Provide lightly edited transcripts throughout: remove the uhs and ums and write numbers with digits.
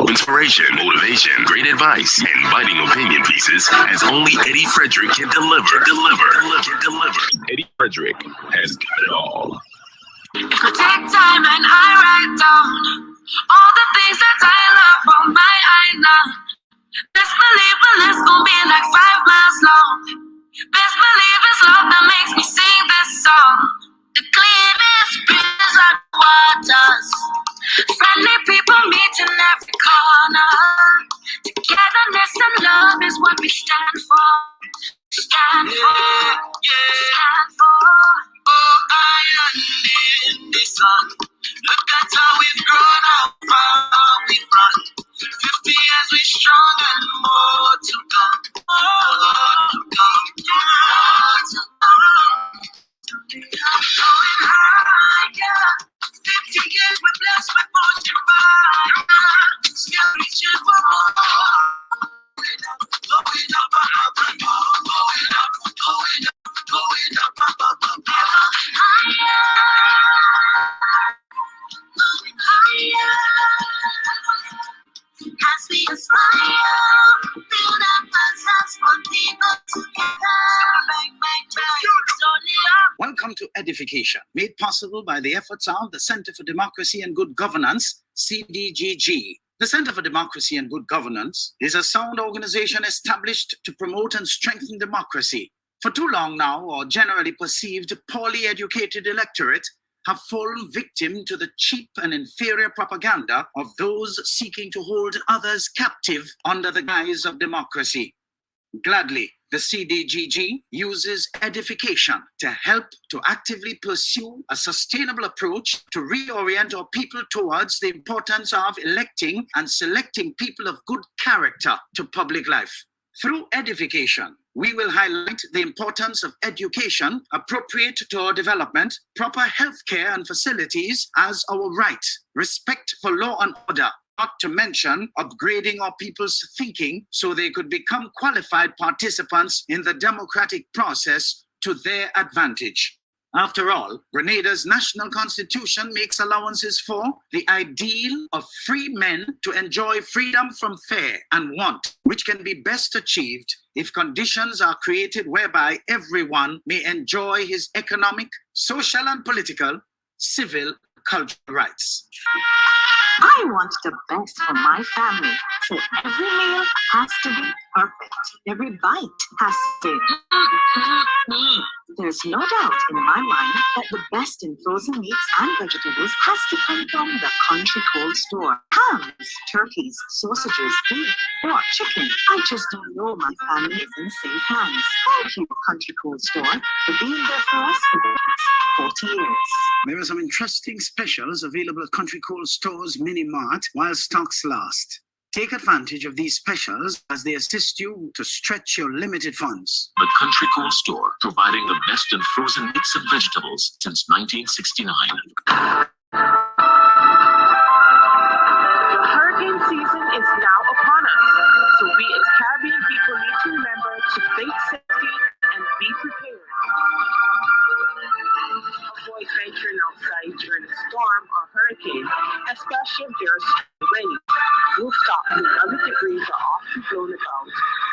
Actionable. Inspiration, motivation, great advice, and biting opinion pieces as only Eddie Frederick can deliver. Eddie Frederick has got it all. If I take time and I write down all the things that I love on my island, best believe the list gon' be like 5 miles long. Best believe it's love that makes me sing this song. The cleanest breezes are the waters. Friendly people meet in every corner. Togetherness and love is what we stand for. Stand for. Oh, I am in the sun. Look at how we've grown, how far we've run. 50 years we strong and more to come. I'm going higher. 50 years we're blessed with fortune by. Still reaching for more. Going up, higher. As we aspire, build up ourselves for people together. Welcome to EDDIE-FICATION, made possible by the efforts of the Center for Democracy and Good Governance, CDGG. The Center for Democracy and Good Governance is a sound organization established to promote and strengthen democracy. For too long now, our generally perceived poorly educated electorate have fallen victim to the cheap and inferior propaganda of those seeking to hold others captive under the guise of democracy. Gladly, the CDGG uses EDDIE-FICATION to help to actively pursue a sustainable approach to reorient our people towards the importance of electing and selecting people of good character to public life. Through EDDIE-FICATION, we will highlight the importance of education appropriate to our development, proper healthcare and facilities as our right, respect for law and order, not to mention upgrading our people's thinking so they could become qualified participants in the democratic process to their advantage. After all, Grenada's national constitution makes allowances for the ideal of free men to enjoy freedom from fear and want, which can be best achieved if conditions are created whereby everyone may enjoy his economic, social and political, civil, cultural rights. I want the best for my family, so every meal has to be perfect. Every bite has to be. There's no doubt in my mind that the best in frozen meats and vegetables has to come from the Country Cold Store. Hams, turkeys, sausages, beef, pork, chicken. I just don't know my family is in safe hands. Thank you, Country Cold Store, for being there for us for the past 40 years. There are some interesting specials available at Country Cold Store's Mini Mart while stocks last. Take advantage of these specials as they assist you to stretch your limited funds. The Country Cold Store, providing the best in frozen meats and vegetables since 1969. Hurricane season is now upon us, so we as Caribbean people need to remember to think safety and be prepared. Avoid venturing outside during a storm or hurricane, especially if there are strong winds. Rooftops and other debris are often blown about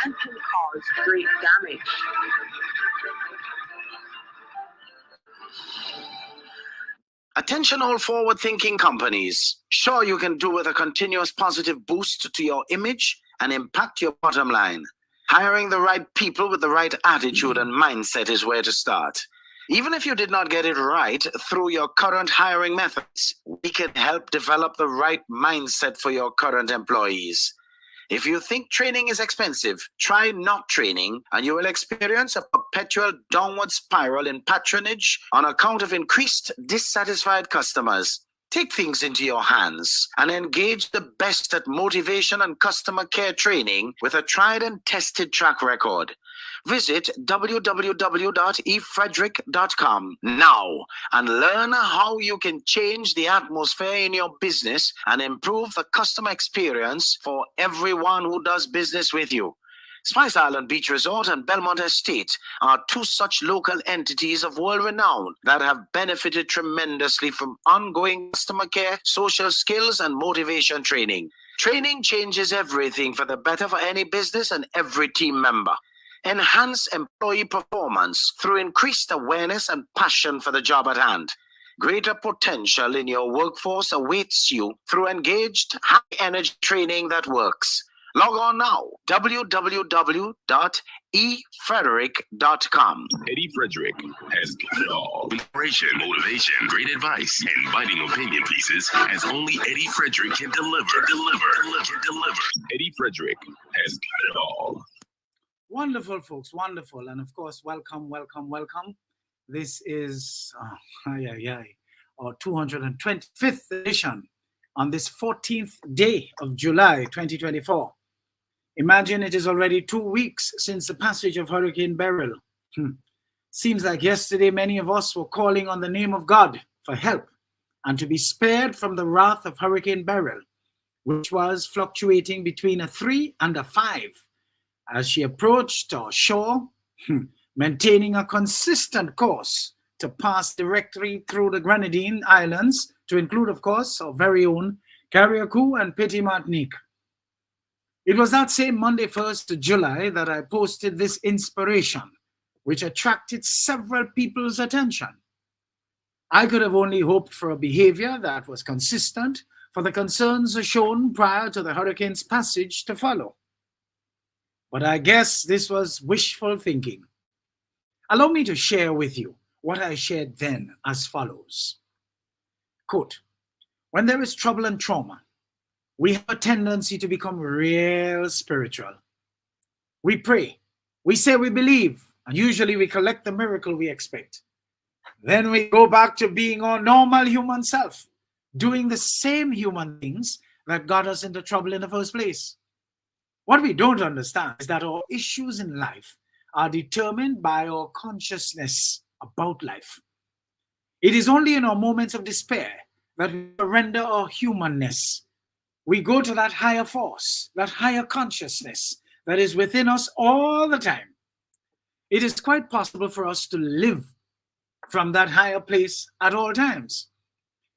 and can cause great damage. Attention all forward-thinking companies. Sure, you can do with a continuous positive boost to your image and impact your bottom line. Hiring the right people with the right attitude and mindset is where to start. Even if you did not get it right through your current hiring methods, we can help develop the right mindset for your current employees. If you think training is expensive, try not training and you will experience a perpetual downward spiral in patronage on account of increased dissatisfied customers. Take things into your hands and engage the best at motivation and customer care training with a tried and tested track record. Visit www.efrederick.com now and learn how you can change the atmosphere in your business and improve the customer experience for everyone who does business with you. Spice Island Beach Resort and Belmont Estate are two such local entities of world renown that have benefited tremendously from ongoing customer care, social skills, and motivation training. Training changes everything for the better for any business and every team member. Enhance employee performance through increased awareness and passion for the job at hand. Greater potential in your workforce awaits you through engaged, high-energy training that works. Log on now, www.efrederick.com. Eddie Frederick has got it all. Inspiration, motivation, great advice, and biting opinion pieces as only Eddie Frederick can deliver. Eddie Frederick has got it all. Wonderful, folks, wonderful. And of course, welcome. This is our 225th edition on this 14th day of July 2024. Imagine it is already 2 weeks since the passage of Hurricane Beryl. Seems like yesterday many of us were calling on the name of God for help and to be spared from the wrath of Hurricane Beryl, which was fluctuating between a 3 and a 5 as she approached our shore, maintaining a consistent course to pass directly through the Grenadine Islands, to include, of course, our very own Carriacou and Petit Martinique. It was that same Monday, 1st of July, that I posted this inspiration, which attracted several people's attention. I could have only hoped for a behavior that was consistent for the concerns shown prior to the hurricane's passage to follow. But I guess this was wishful thinking. Allow me to share with you what I shared then as follows. Quote, when there is trouble and trauma, we have a tendency to become real spiritual. We pray, we say we believe, and usually we collect the miracle we expect. Then we go back to being our normal human self, doing the same human things that got us into trouble in the first place. What we don't understand is that our issues in life are determined by our consciousness about life. It is only in our moments of despair that we surrender our humanness. We go to that higher force, that higher consciousness that is within us all the time. It is quite possible for us to live from that higher place at all times.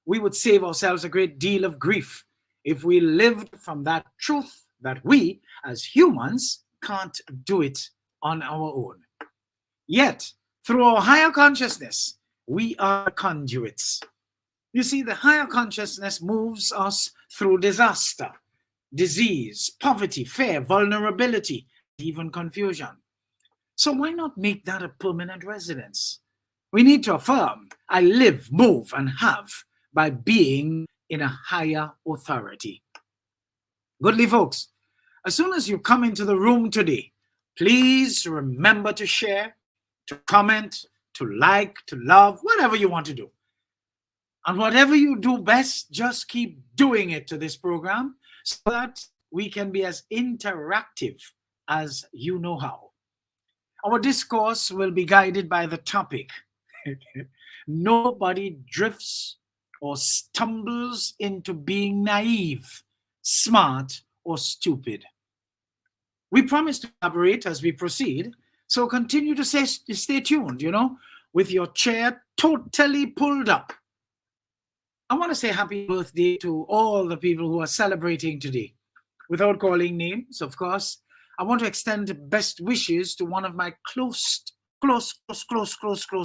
We would save ourselves a great deal of grief if we lived from that truth that we, as humans, can't do it on our own. Yet, through our higher consciousness, we are conduits. You see, the higher consciousness moves us through disaster, disease, poverty, fear, vulnerability, even confusion. So why not make that a permanent residence? We need to affirm, I live, move, and have by being in a higher authority. Goodly folks, as soon as you come into the room today, please remember to share, to comment, to like, to love, whatever you want to do. And whatever you do best, just keep doing it to this program so that we can be as interactive as you know how. Our discourse will be guided by the topic. Nobody drifts or stumbles into being naive, smart, or stupid. We promise to elaborate as we proceed, so continue to stay tuned, with your chair totally pulled up. I want to say happy birthday to all the people who are celebrating today. Without calling names, of course, I want to extend best wishes to one of my close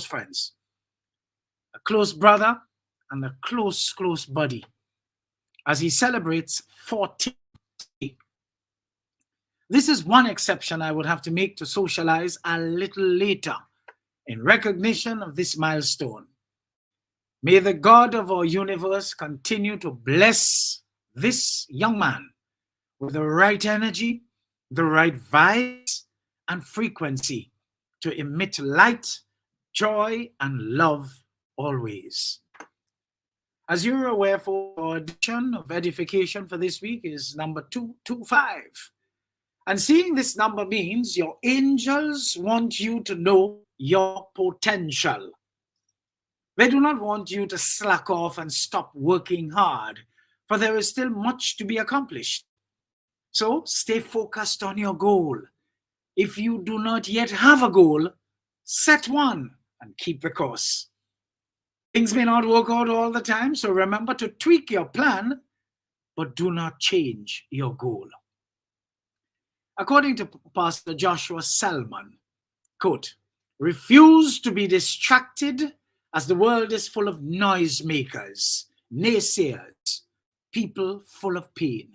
friends. A close brother and a close buddy, as he celebrates 40. This is one exception I would have to make to socialize a little later in recognition of this milestone. May the God of our universe continue to bless this young man with the right energy, the right vibes, and frequency to emit light, joy, and love always. As you're aware, for our edition of Edification for this week is number 225. And seeing this number means your angels want you to know your potential. They do not want you to slack off and stop working hard, for there is still much to be accomplished. So stay focused on your goal. If you do not yet have a goal, set one and keep the course. Things may not work out all the time, so remember to tweak your plan, but do not change your goal. According to Pastor Joshua Selman, quote, refuse to be distracted as the world is full of noisemakers, naysayers, people full of pain.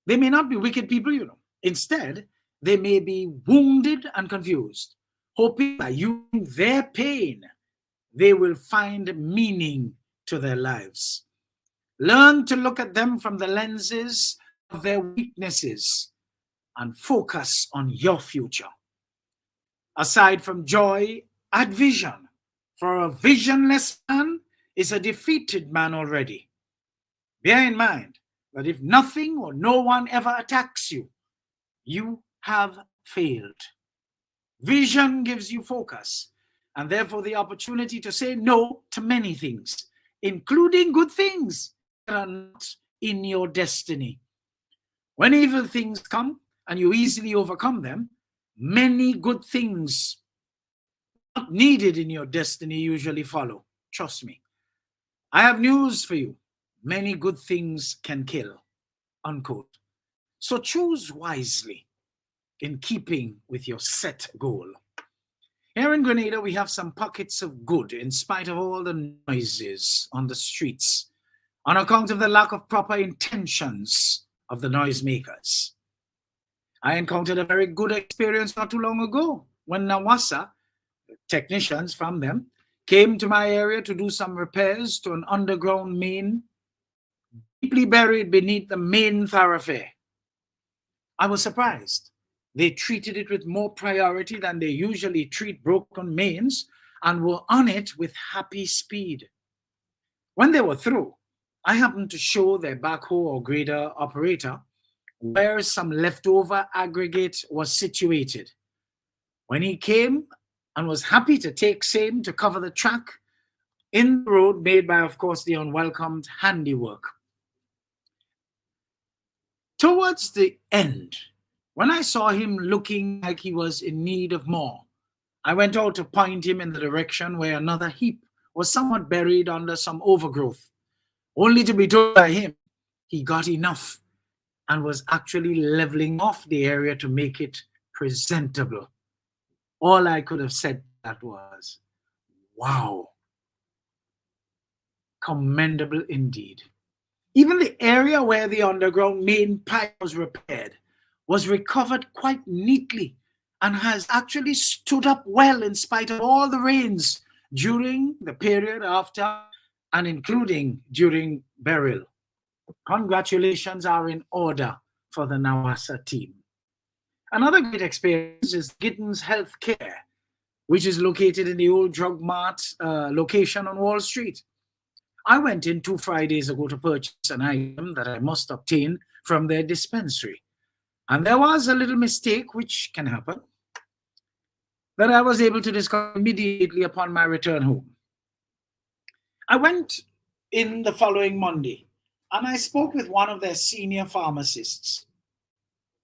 They may not be wicked people, you know. Instead, they may be wounded and confused, hoping by using their pain, they will find meaning to their lives. Learn to look at them from the lenses of their weaknesses and focus on your future. Aside from joy, add vision. For a visionless man is a defeated man already. Bear in mind that if nothing or no one ever attacks you, you have failed. Vision gives you focus and therefore the opportunity to say no to many things, including good things that are not in your destiny. When evil things come and you easily overcome them, many good things not needed in your destiny usually follow. Trust me. I have news for you. Many good things can kill, unquote. So choose wisely in keeping with your set goal. Here in Grenada, we have some pockets of good in spite of all the noises on the streets, on account of the lack of proper intentions of the noisemakers. I encountered a very good experience not too long ago when NAWASA, technicians from them, came to my area to do some repairs to an underground main deeply buried beneath the main thoroughfare. I was surprised. They treated it with more priority than they usually treat broken mains and were on it with happy speed. When they were through, I happened to show their backhoe or grader operator where some leftover aggregate was situated. When he came and was happy to take same to cover the track in the road made by, of course, the unwelcomed handiwork. Towards the end, when I saw him looking like he was in need of more, I went out to point him in the direction where another heap was somewhat buried under some overgrowth, only to be told by him he got enough and was actually leveling off the area to make it presentable. All I could have said that was, wow, commendable indeed. Even the area where the underground main pipe was repaired was recovered quite neatly and has actually stood up well in spite of all the rains during the period after and including during Beryl. Congratulations are in order for the NAWASA team. Another great experience is Giddens Healthcare, which is located in the old drug mart location on Wall Street. I went in 2 Fridays ago to purchase an item that I must obtain from their dispensary. And there was a little mistake, which can happen, that I was able to discover immediately upon my return home. I went in the following Monday and I spoke with one of their senior pharmacists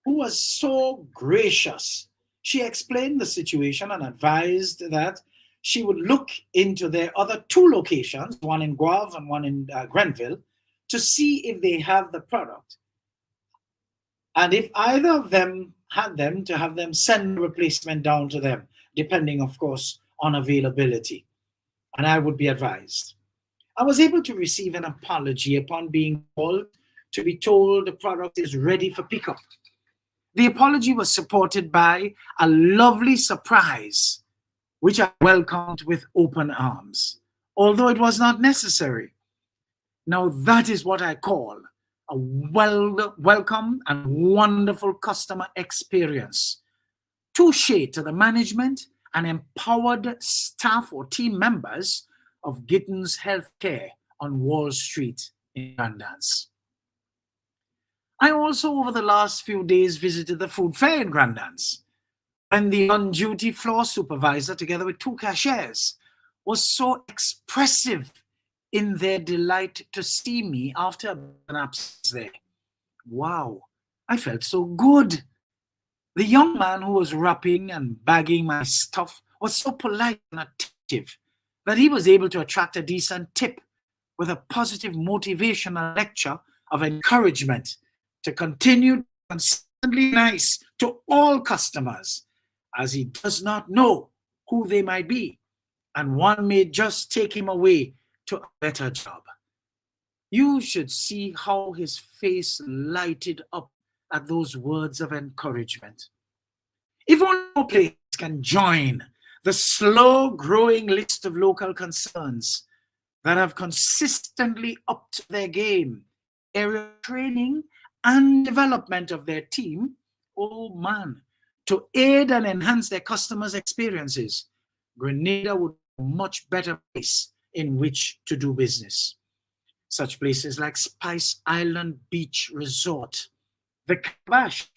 who was so gracious. She explained the situation and advised that she would look into their other 2 locations, one in Guave and one in Grenville, to see if they have the product. And if either of them had them, to have them send a replacement down to them, depending, of course, on availability. And I would be advised. I was able to receive an apology upon being called to be told the product is ready for pickup. The apology was supported by a lovely surprise, which I welcomed with open arms, although it was not necessary. Now that is what I call a welcome and wonderful customer experience. Touche to the management and empowered staff or team members of Giddens Healthcare on Wall Street in Grandance. I also, over the last few days, visited the food fair in Grandance, and the on-duty floor supervisor, together with 2 cashiers, was so expressive in their delight to see me after an absence there. Wow, I felt so good. The young man who was wrapping and bagging my stuff was so polite and attentive that he was able to attract a decent tip with a positive motivational lecture of encouragement to continue consistently nice to all customers, as he does not know who they might be, and one may just take him away to a better job. You should see how his face lighted up at those words of encouragement. If only more places can join the slow-growing list of local concerns that have consistently upped their game, area training and development of their team, oh man, to aid and enhance their customers' experiences, Grenada would be a much better place in which to do business. Such places like Spice Island Beach Resort, the Kabash,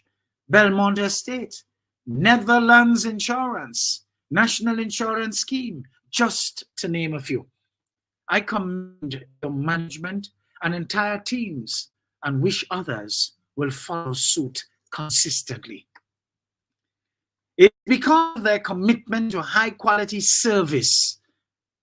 Belmont Estate, Netherlands Insurance, National Insurance Scheme, just to name a few. I commend the management and entire teams and wish others will follow suit consistently. It's because of their commitment to high quality service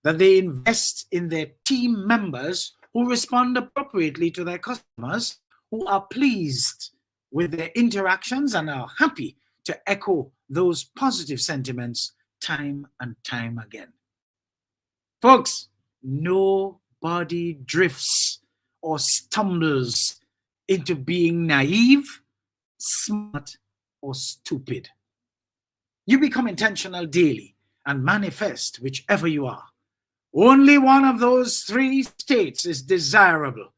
that they invest in their team members who respond appropriately to their customers, who are pleased with their interactions and are happy to echo those positive sentiments time and time again. Folks, nobody drifts or stumbles into being naive, smart, or stupid. You become intentional daily and manifest whichever you are. Only one of those three states is desirable,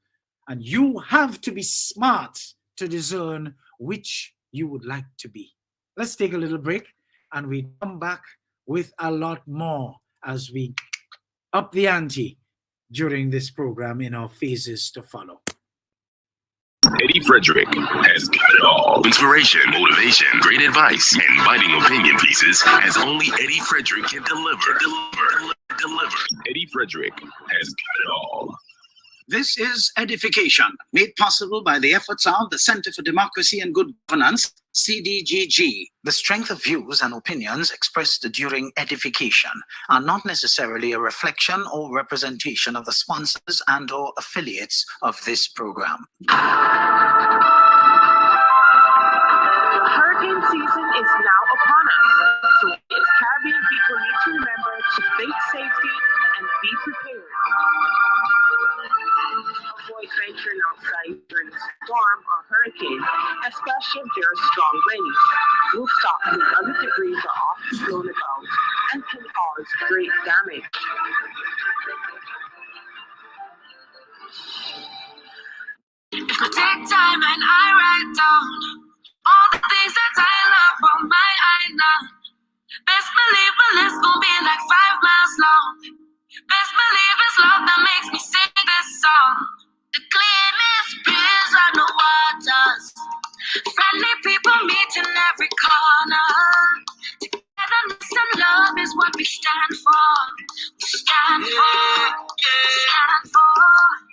and you have to be smart to discern which you would like to be. Let's take a little break and we come back with a lot more as we up the ante during this program in our phases to follow. Eddie Frederick has got it all. Inspiration, motivation, great advice, and biting opinion pieces as only Eddie Frederick can deliver. Eddie Frederick has got it all. This is Edification, made possible by the efforts of the Center for Democracy and Good Governance, CDGG. The strength of views and opinions expressed during edification are not necessarily a reflection or representation of the sponsors and or affiliates of this program. The hurricane season is now upon us, so we as Caribbean people need to remember to think safety and be prepared. Avoid venturing outside during a storm or hurricane, especially if there are strong winds. Rooftops and other debris are often blown about and can cause great damage. If I take time and I write down all the things that I love on my island, best believe my list gon' be like 5 miles long. Best believe it's love that makes me sing this song. The cleanest breeze on the waters, friendly people meet in every corner. Togetherness and love is what we stand for. We stand for. Stand for.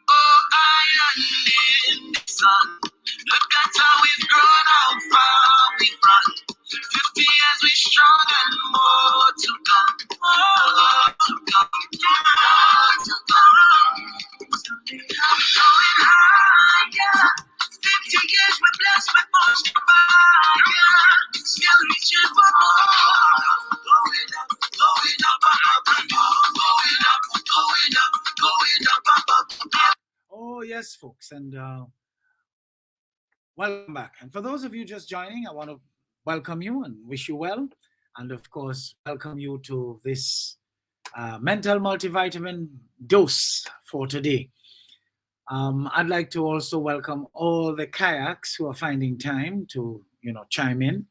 Oh, island in the sun. Look at how we've grown, how far we've run. 50 years we strong and more to come. More to come. More to come. I'm going higher. 50 years we're blessed with much fire. Still reaching for more. Going up, up, and going up, up. Oh, yes, folks, and welcome back. And for those of you just joining, I want to welcome you and wish you well. And of course, welcome you to this mental multivitamin dose for today. I'd like to also welcome all the kayaks who are finding time to, chime in.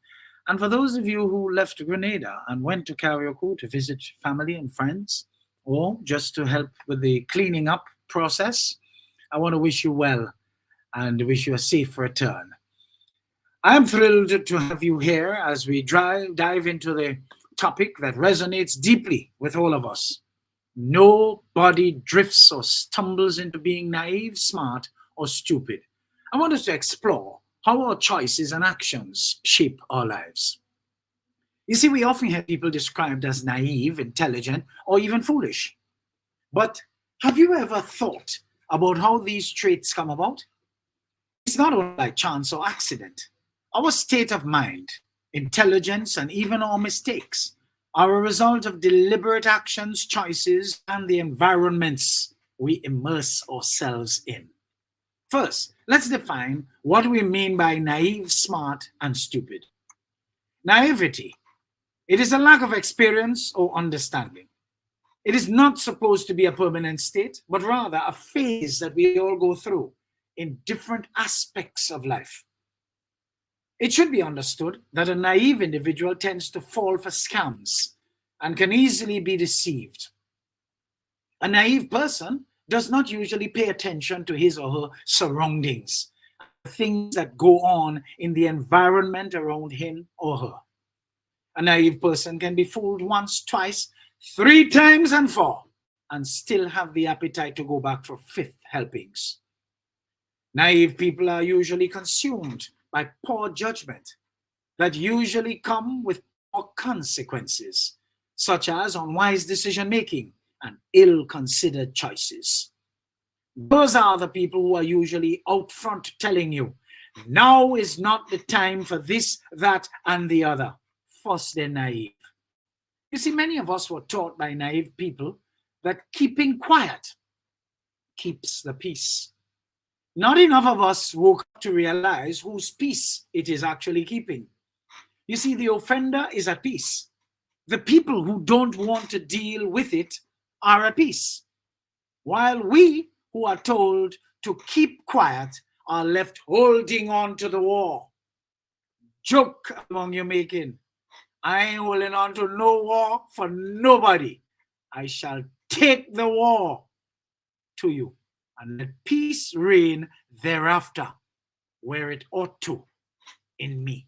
And for those of you who left Grenada and went to Carriacou to visit family and friends, or just to help with the cleaning up process, I want to wish you well and wish you a safe return. I'm thrilled to have you here as we dive into the topic that resonates deeply with all of us. Nobody drifts or stumbles into being naive, smart, or stupid. I want us to explore how our choices and actions shape our lives. You see, we often hear people described as naive, intelligent, or even foolish. But have you ever thought about how these traits come about? It's not only by chance or accident. Our state of mind, intelligence, and even our mistakes are a result of deliberate actions, choices, and the environments we immerse ourselves in. First, let's define what we mean by naive, smart, and stupid. Naivety. It is a lack of experience or understanding. It is not supposed to be a permanent state, but rather a phase that we all go through in different aspects of life. It should be understood that a naive individual tends to fall for scams and can easily be deceived. A naive person does not usually pay attention to his or her surroundings, things that go on in the environment around him or her. A naive person can be fooled once, twice, 3 times, and 4, and still have the appetite to go back for 5th helpings. Naive people are usually consumed by poor judgment that usually come with poor consequences, such as unwise decision-making and ill-considered choices. Those are the people who are usually out front telling you, now is not the time for this, that, and the other. First, they're naive. You see, many of us were taught by naive people that keeping quiet keeps the peace. Not enough of us woke up to realize whose peace it is actually keeping. You see, the offender is at peace. The people who don't want to deal with it are at peace, while we who are told to keep quiet are left holding on to the war. Joke among you making. I ain't holding on to no war for nobody. I shall take the war to you, and let peace reign thereafter, where it ought to, in me.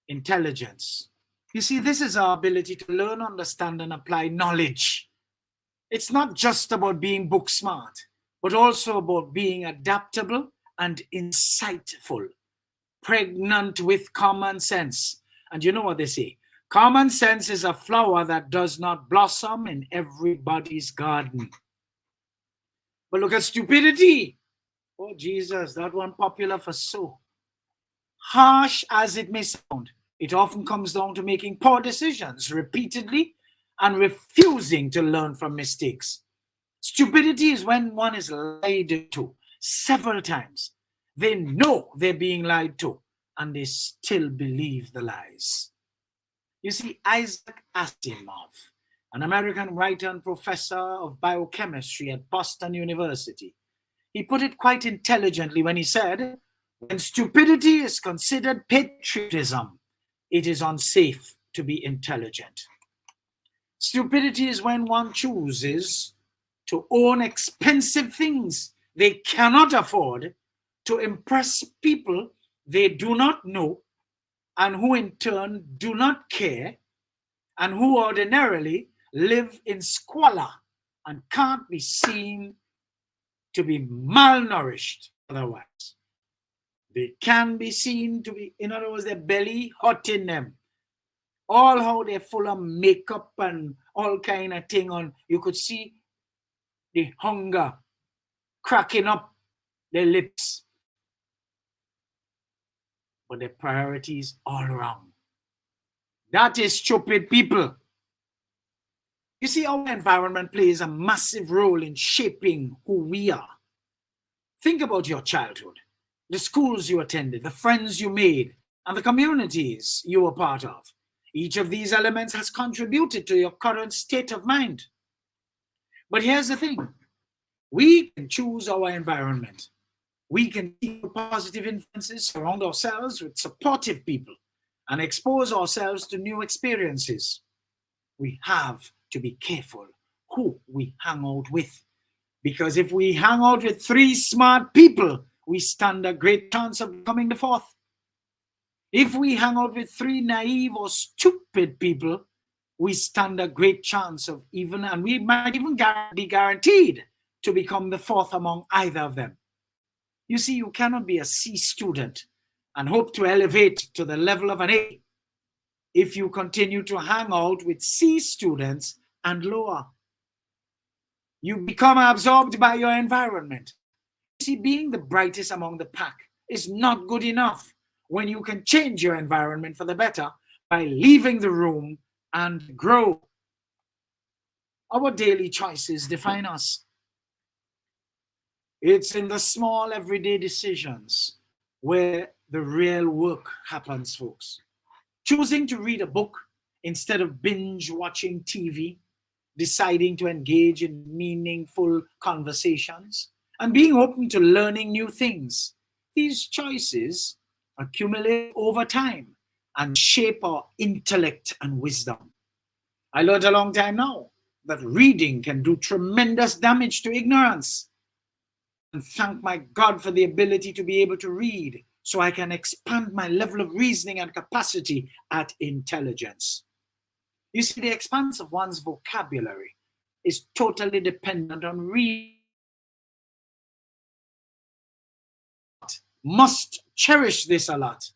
Intelligence. You see, this is our ability to learn, understand, and apply knowledge. It's not just about being book smart, but also about being adaptable and insightful, pregnant with common sense. And you know what they say? Common sense is a flower that does not blossom in everybody's garden. But look at stupidity. Oh, Jesus, that one popular for so. Harsh as it may sound, it often comes down to making poor decisions repeatedly and refusing to learn from mistakes. Stupidity is when one is lied to several times. They know they're being lied to, and they still believe the lies. You see, Isaac Asimov, an American writer and professor of biochemistry at Boston University, he put it quite intelligently when he said, when stupidity is considered patriotism, it is unsafe to be intelligent. Stupidity is when one chooses to own expensive things they cannot afford to impress people they do not know, and who in turn do not care, and who ordinarily live in squalor and can't be seen to be malnourished otherwise. They can be seen to be, in other words, their belly hot in them. All how they're full of makeup and all kind of thing on. You could see the hunger cracking up their lips. But their priorities all wrong. That is stupid people. You see, our environment plays a massive role in shaping who we are. Think about your childhood, the schools you attended, the friends you made, and the communities you were part of. Each of these elements has contributed to your current state of mind. But here's the thing. We can choose our environment. We can keep positive influences, surround ourselves with supportive people, and expose ourselves to new experiences. We have to be careful who we hang out with. Because if we hang out with 3 smart people, we stand a great chance of becoming the 4th. If we hang out with 3 naive or stupid people, we stand a great chance of and we might even be guaranteed to become the 4th among either of them. You see, you cannot be a C student and hope to elevate to the level of an A if you continue to hang out with C students and lower. You become absorbed by your environment. See, being the brightest among the pack is not good enough when you can change your environment for the better by leaving the room and grow. Our daily choices define us. It's in the small everyday decisions where the real work happens, folks. Choosing to read a book instead of binge watching TV, deciding to engage in meaningful conversations, and being open to learning new things. These choices accumulate over time and shape our intellect and wisdom. I learned a long time now that reading can do tremendous damage to ignorance. And thank my God for the ability to be able to read so I can expand my level of reasoning and capacity at intelligence. You see, the expanse of one's vocabulary is totally dependent on reading. Must cherish this a lot.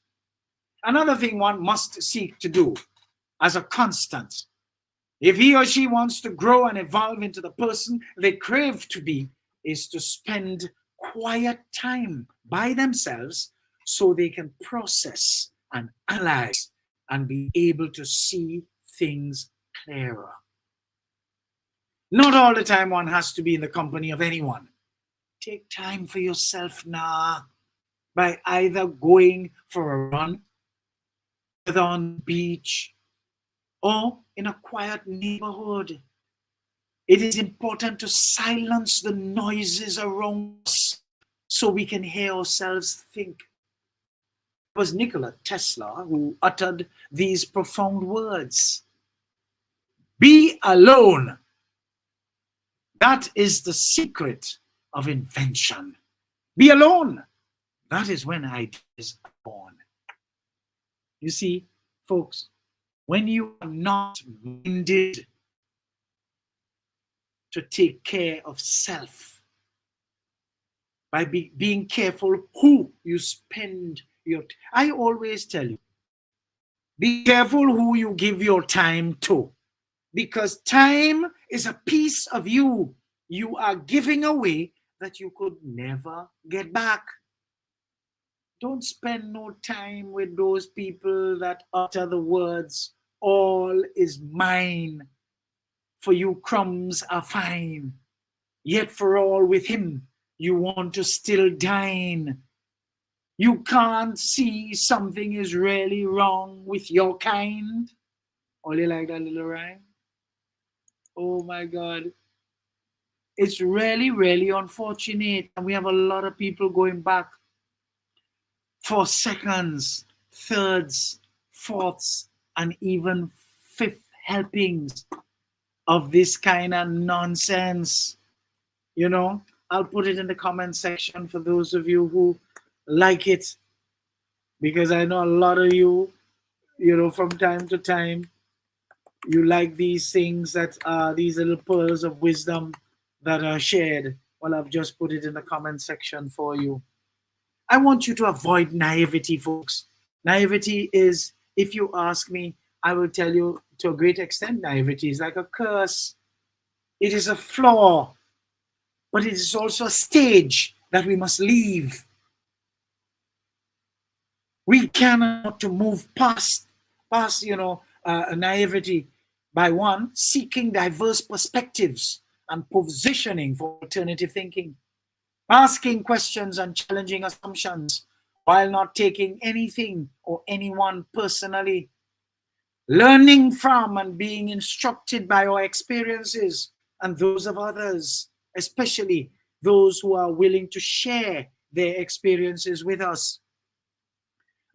Another thing one must seek to do as a constant, if he or she wants to grow and evolve into the person they crave to be, is to spend quiet time by themselves so they can process and analyze and be able to see things clearer. Not all the time one has to be in the company of anyone. Take time for yourself now by either going for a run, whether on the beach, or in a quiet neighborhood. It is important to silence the noises around us so we can hear ourselves think. It was Nikola Tesla who uttered these profound words. Be alone. That is the secret of invention. Be alone. That is when ideas are born. You see, folks, when you are not minded to take care of self, by being careful who you spend your time. I always tell you, be careful who you give your time to, because time is a piece of you are giving away that you could never get back. Don't spend no time with those people that utter the words, all is mine. For you crumbs are fine, yet for all with him you want to still dine. You can't see something is really wrong with your kind. Oh, you like that little rhyme? Oh my God. It's really, really unfortunate. And we have a lot of people going back for seconds, thirds, fourths, and even fifth helpings of this kind of nonsense. You know, I'll put it in the comment section for those of you who like it, because I know a lot of you, you know, from time to time, you like these things that are these little pearls of wisdom that are shared. Well, I've just put it in the comment section for you. I want you to avoid naivety, folks. Naivety is, if you ask me, I will tell you to a great extent, naivety is like a curse. It is a flaw, but it is also a stage that we must leave. We cannot to move past naivety by one, seeking diverse perspectives and positioning for alternative thinking, asking questions and challenging assumptions while not taking anything or anyone personally, learning from and being instructed by our experiences and those of others, especially those who are willing to share their experiences with us.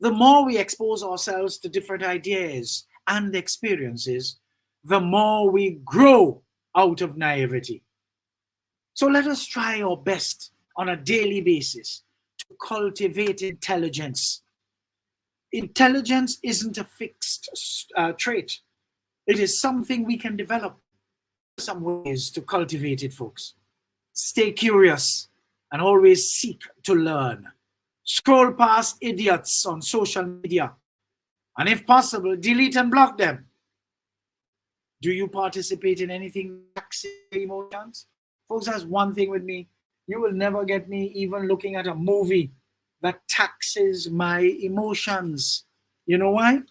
The more we expose ourselves to different ideas and experiences, the more we grow out of naivety. So let us try our best on a daily basis to cultivate intelligence. Intelligence isn't a fixed trait. It is something we can develop. Some ways to cultivate it, folks. Stay curious and always seek to learn. Scroll past idiots on social media, and if possible, delete and block them. Do you participate in anything emotions? Folks, that's one thing with me. You will never get me even looking at a movie that taxes my emotions. You know why?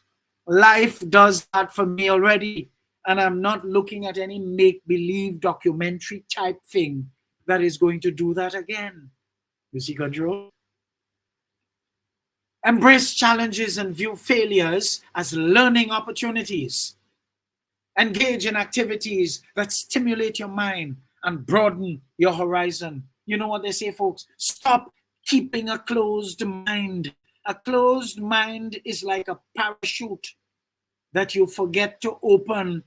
Life does that for me already. And I'm not looking at any make-believe documentary type thing that is going to do that again. You see, control? Embrace challenges and view failures as learning opportunities. Engage in activities that stimulate your mind and broaden your horizon. You know what they say, folks? Stop keeping a closed mind. A closed mind is like a parachute that you forget to open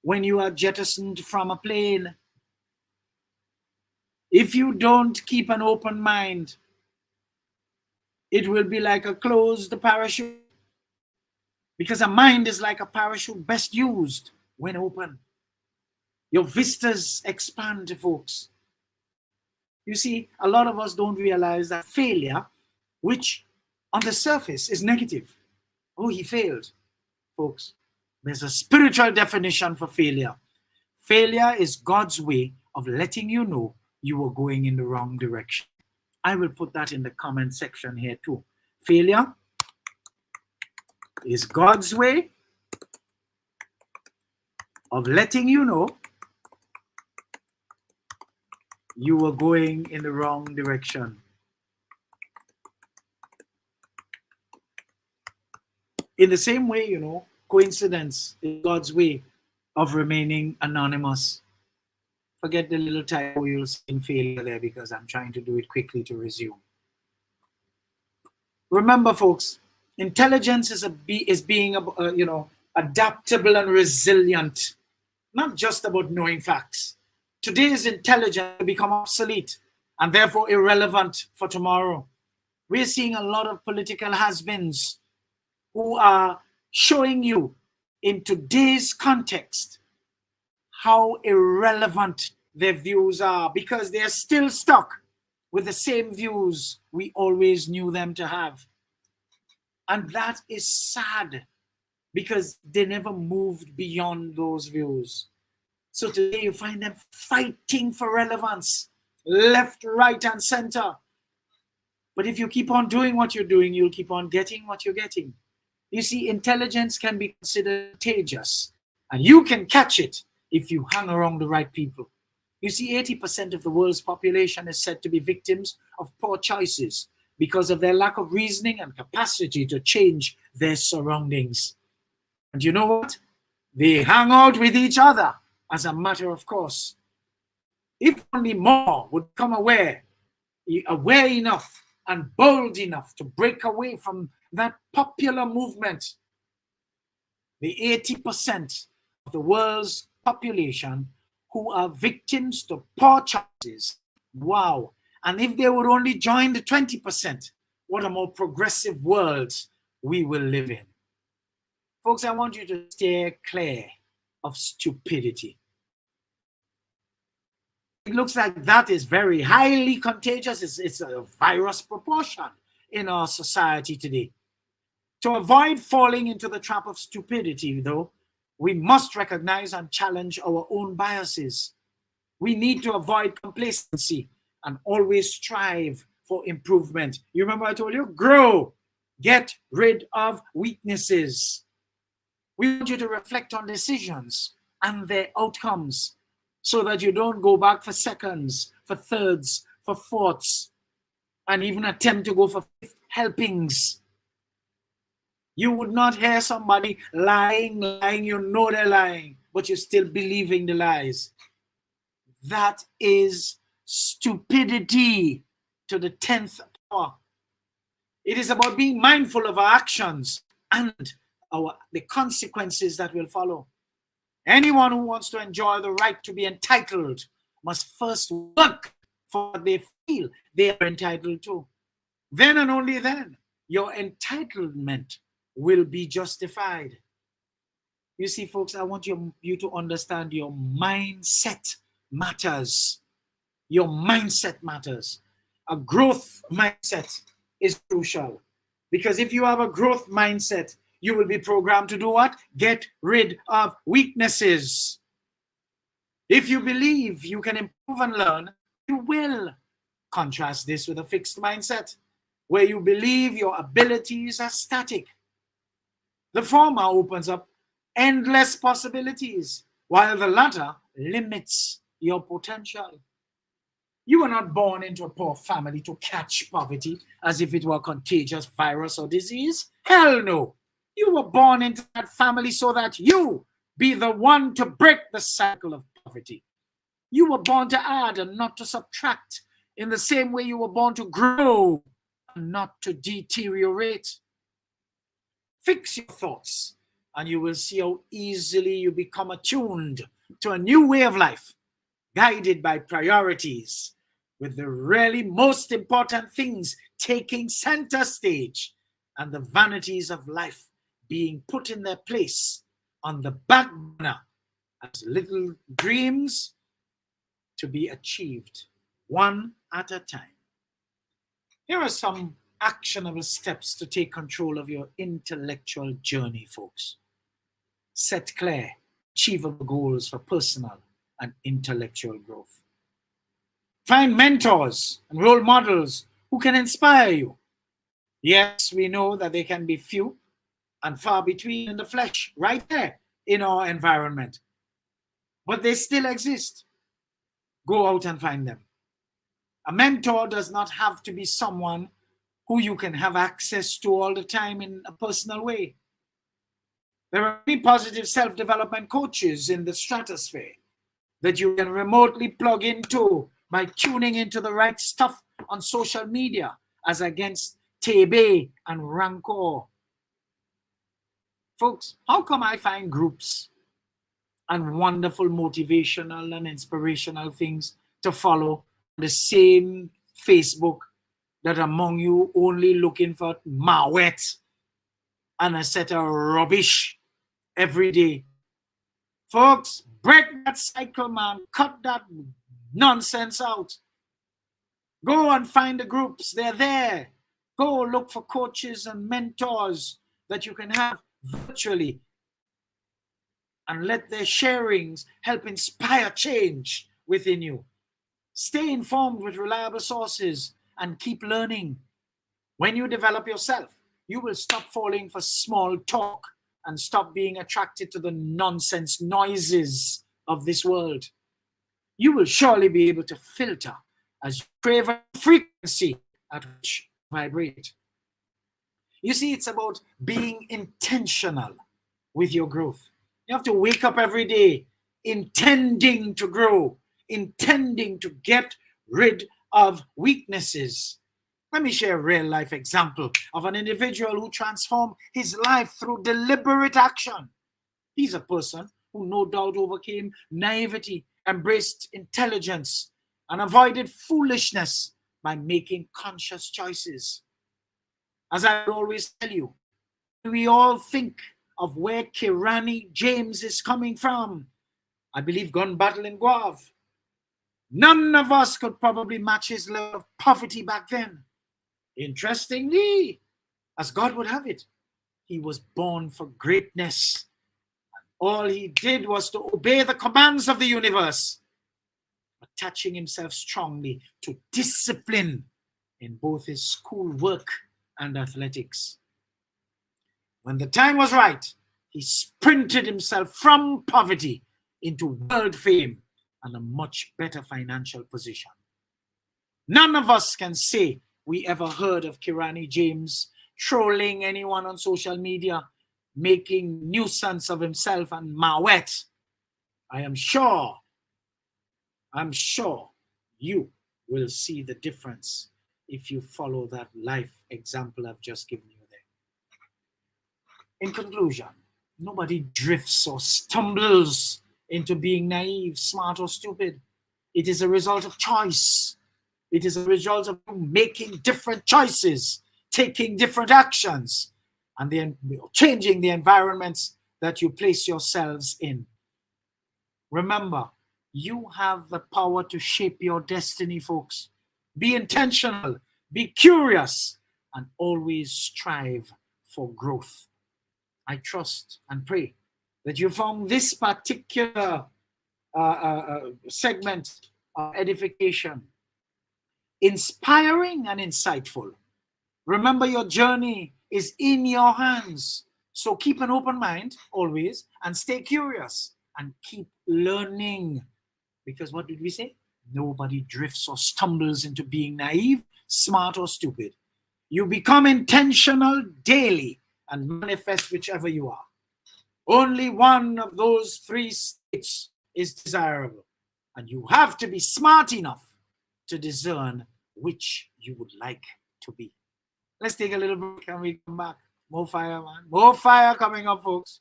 when you are jettisoned from a plane. If you don't keep an open mind, it will be like a closed parachute, because a mind is like a parachute best used when open. Your vistas expand, folks. You see, a lot of us don't realize that failure, which on the surface is negative. Oh, he failed. Folks, there's a spiritual definition for failure. Failure is God's way of letting you know you were going in the wrong direction. I will put that in the comment section here too. Failure is God's way of letting you know you were going in the wrong direction. In the same way, you know, coincidence is God's way of remaining anonymous. Forget the little typo you'll see in failure there, because I'm trying to do it quickly to resume. Remember, folks, intelligence is being adaptable and resilient, not just about knowing facts. Today's intelligence will become obsolete and therefore irrelevant for tomorrow. We're seeing a lot of political has-beens who are showing you in today's context how irrelevant their views are, because they're still stuck with the same views we always knew them to have. And that is sad, because they never moved beyond those views. So today you find them fighting for relevance, left, right, and center. But if you keep on doing what you're doing, you'll keep on getting what you're getting. You see, intelligence can be considered contagious, and you can catch it if you hang around the right people. You see, 80% of the world's population is said to be victims of poor choices because of their lack of reasoning and capacity to change their surroundings. And you know what? They hang out with each other as a matter of course. If only more would become aware enough and bold enough to break away from that popular movement, the 80% of the world's population who are victims to poor choices. Wow. And if they would only join the 20%, what a more progressive world we will live in. Folks, I want you to stay clear of stupidity. It looks like that is very highly contagious. It's a virus proportion in our society today. To avoid falling into the trap of stupidity, though, we must recognize and challenge our own biases. We need to avoid complacency and always strive for improvement. You remember I told you, grow, get rid of weaknesses. We want you to reflect on decisions and their outcomes so that you don't go back for seconds, for thirds, for fourths, and even attempt to go for fifth helpings. You would not hear somebody lying, you know they're lying, but you're still believing the lies. That is stupidity to the 10th power. It is about being mindful of our actions and the consequences that will follow. Anyone who wants to enjoy the right to be entitled must first work for what they feel they are entitled to. Then and only then, your entitlement will be justified. You see, folks, I want you to understand your mindset matters. Your mindset matters. A growth mindset is crucial, because if you have a growth mindset, you will be programmed to do what? Get rid of weaknesses. If you believe you can improve and learn, you will. Contrast this with a fixed mindset, where you believe your abilities are static. The former opens up endless possibilities, while the latter limits your potential. You were not born into a poor family to catch poverty as if it were a contagious virus or disease. Hell no. You were born into that family so that you be the one to break the cycle of poverty. You were born to add and not to subtract, in the same way you were born to grow and not to deteriorate. Fix your thoughts, and you will see how easily you become attuned to a new way of life, guided by priorities, with the really most important things taking center stage and the vanities of life being put in their place on the back burner as little dreams to be achieved one at a time. Here are some actionable steps to take control of your intellectual journey, folks. Set clear, achievable goals for personal and intellectual growth. Find mentors and role models who can inspire you. Yes, we know that they can be few and far between in the flesh, right there in our environment. But they still exist. Go out and find them. A mentor does not have to be someone who you can have access to all the time in a personal way. There are many positive self-development coaches in the stratosphere that you can remotely plug into by tuning into the right stuff on social media, as against Tebe and Rancor. Folks, how come I find groups and wonderful motivational and inspirational things to follow the same Facebook that among you only looking for mawet and a set of rubbish every day? Folks, break that cycle, man. Cut that nonsense out. Go and find the groups. They're there. Go look for coaches and mentors that you can have virtually, and let their sharings help inspire change within you. Stay informed with reliable sources and keep learning. When you develop yourself, you will stop falling for small talk and stop being attracted to the nonsense noises of this world. You will surely be able to filter as you crave a frequency at which you vibrate. You see, it's about being intentional with your growth. You have to wake up every day intending to grow, intending to get rid of weaknesses. Let me share a real life example of an individual who transformed his life through deliberate action. He's a person who no doubt overcame naivety, embraced intelligence, and avoided foolishness by making conscious choices. As I always tell you, we all think of where Kirani James is coming from. I believe gun battle in Guav. None of us could probably match his level of poverty back then. Interestingly, as God would have it, he was born for greatness. All he did was to obey the commands of the universe, attaching himself strongly to discipline in both his school work and athletics. When the time was right, he sprinted himself from poverty into world fame and a much better financial position. None of us can say we ever heard of Kirani James trolling anyone on social media, making nuisance of himself and mawet. I'm sure you will see the difference if you follow that life example I've just given you there. In conclusion, nobody drifts or stumbles into being naive, smart, or stupid. It is a result of choice. It is a result of making different choices, taking different actions, and then changing the environments that you place yourselves in. Remember, you have the power to shape your destiny, folks. Be intentional, be curious, and always strive for growth. I trust and pray that you found this particular segment of edification inspiring and insightful. Remember, your journey is in your hands. So keep an open mind always and stay curious and keep learning. Because what did we say? Nobody drifts or stumbles into being naive, smart, or stupid. You become intentional daily and manifest whichever you are. Only one of those three states is desirable. And you have to be smart enough to discern which you would like to be. Let's take a little break and we come back. More fire, man. More fire coming up, folks.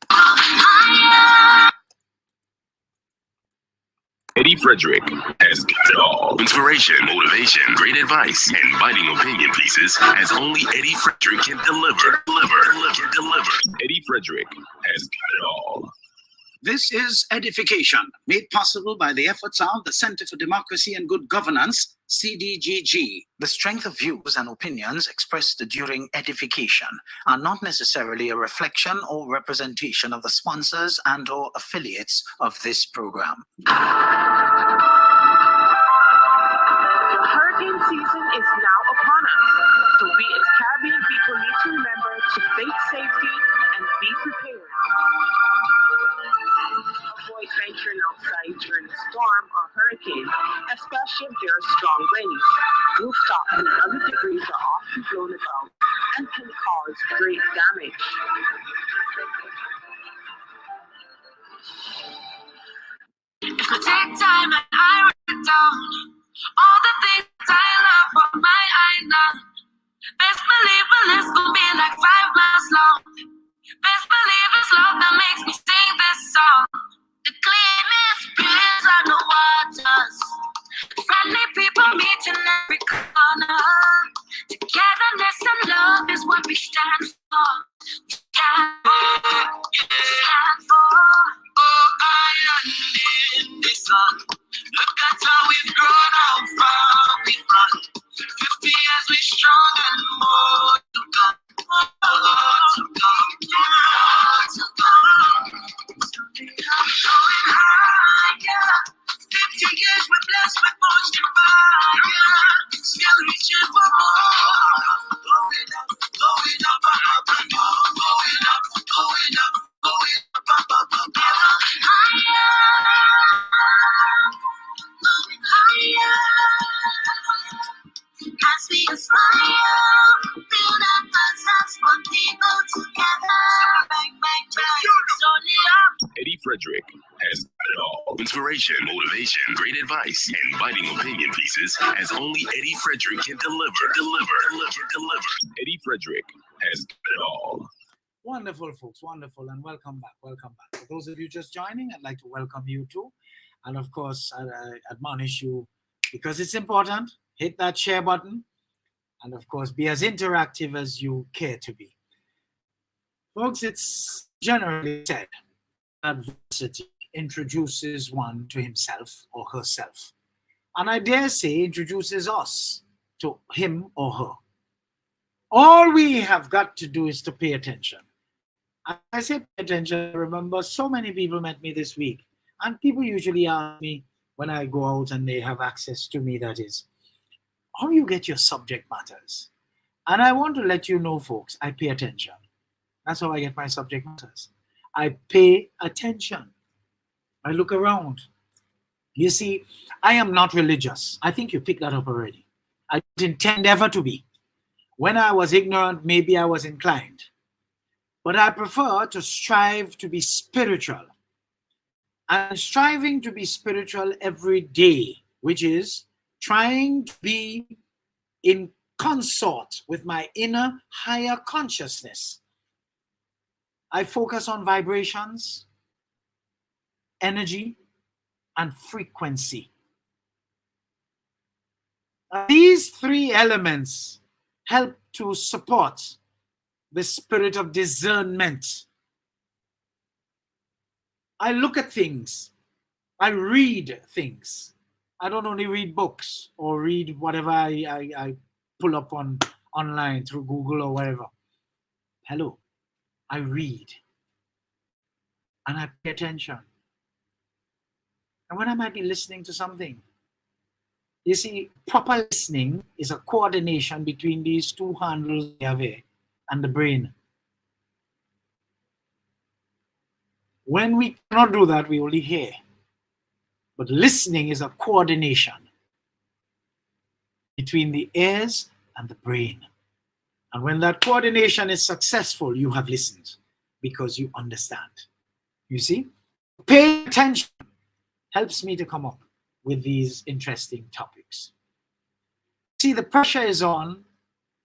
Eddie Frederick has got it all. Inspiration, motivation, great advice, and biting opinion pieces as only Eddie Frederick can deliver. Eddie Frederick has got it all. This is Edification, made possible by the efforts of the Center for Democracy and Good Governance, CDGG. The strength of views and opinions expressed during edification are not necessarily a reflection or representation of the sponsors and or affiliates of this program. The hurricane season is now upon us, so we as Caribbean people need to remember to face safety and be prepared. Avoid venturing outside during a storm or hurricane, especially if there are strong winds. Rooftops and other debris are often blown about and can cause great damage. If I take time and I write down all the things that I love on my island, best believe the list gon' be like 5 miles long. Best believe it's love that makes me sing this song. The cleanest breeze on the waters, friendly people meet in every corner. Togetherness and love is what we stand for. We stand for. Oh, island in the sun. Look at how we've grown, how far we've run. 50 years we strong and more to come. More to come. More to come. Going higher. 50 years we're blessed with motion fire. Still reaching for more. Going up, going up, up, and more. Going up, going up, going up, up, up, up, up. Higher. Going higher. As we aspire, build up ourselves, put people together. Bang, bang, bang. It's only up. Eddie Frederick has got it all. Inspiration, motivation, great advice, and biting opinion pieces as only Eddie Frederick can deliver. Eddie Frederick has got it all. Wonderful, folks. Wonderful. And welcome back. Welcome back. For those of you just joining, I'd like to welcome you too. And of course, I admonish you, because it's important, hit that share button. And of course, be as interactive as you care to be. Folks, it's generally said that adversity introduces one to himself or herself. And I dare say introduces us to him or her. All we have got to do is to pay attention. I say pay attention. Remember, so many people met me this week. And people usually ask me when I go out and they have access to me, that is, how you get your subject matters. And I want to let you know, folks, I pay attention. That's how I get my subject matters. I pay attention. I look around. You see, I am not religious. I think you picked that up already. I didn't intend ever to be. When I was ignorant, maybe I was inclined. But I prefer to strive to be spiritual. I'm striving to be spiritual every day, which is trying to be in consort with my inner higher consciousness. I focus on vibrations, energy, and frequency. These three elements help to support the spirit of discernment. I look at things. I read things. I don't only read books or read whatever I pull up online through Google or wherever. Hello. I read. And I pay attention. And when I might be listening to something, You see, proper listening is a coordination between these two handles we have here and the brain. When we cannot do that, we only hear. But listening is a coordination between the ears and the brain. And when that coordination is successful, you have listened because you understand. You see, paying attention helps me to come up with these interesting topics. See, the pressure is on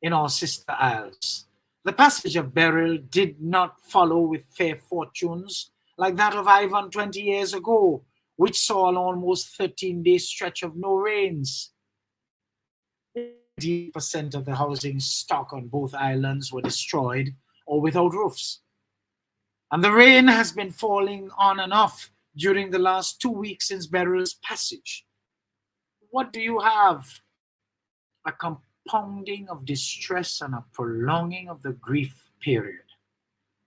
in our sister isles. The passage of Beryl did not follow with fair fortunes like that of Ivan 20 years ago, which saw an almost 13-day stretch of no rains. 80% of the housing stock on both islands were destroyed or without roofs. And the rain has been falling on and off during the last 2 weeks since Beryl's passage. What do you have? A compounding of distress and a prolonging of the grief period.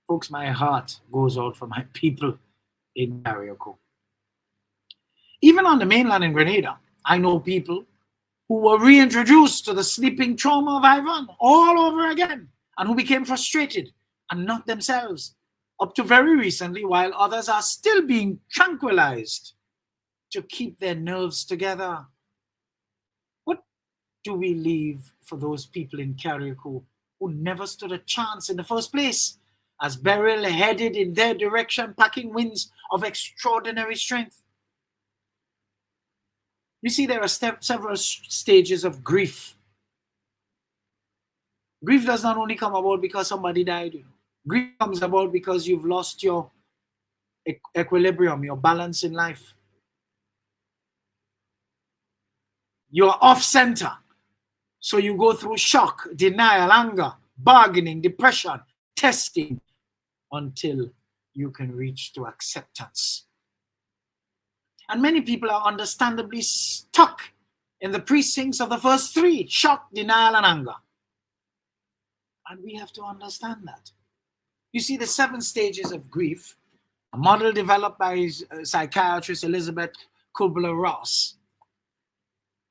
Folks, my heart goes out for my people in Carriacou. Even on the mainland in Grenada, I know people who were reintroduced to the sleeping trauma of Ivan all over again, and who became frustrated and not themselves up to very recently, while others are still being tranquilized to keep their nerves together. What do we leave for those people in Carriacou who never stood a chance in the first place, as Beryl headed in their direction, packing winds of extraordinary strength? You see, there are several stages of grief. Grief does not only come about because somebody died. Grief comes about because you've lost your equilibrium, your balance in life. You're off center. So you go through shock, denial, anger, bargaining, depression, testing, until you can reach to acceptance. And many people are understandably stuck in the precincts of the first three: shock, denial, and anger. And we have to understand that. You see, the 7 stages of grief, a model developed by psychiatrist Elizabeth Kubler-Ross,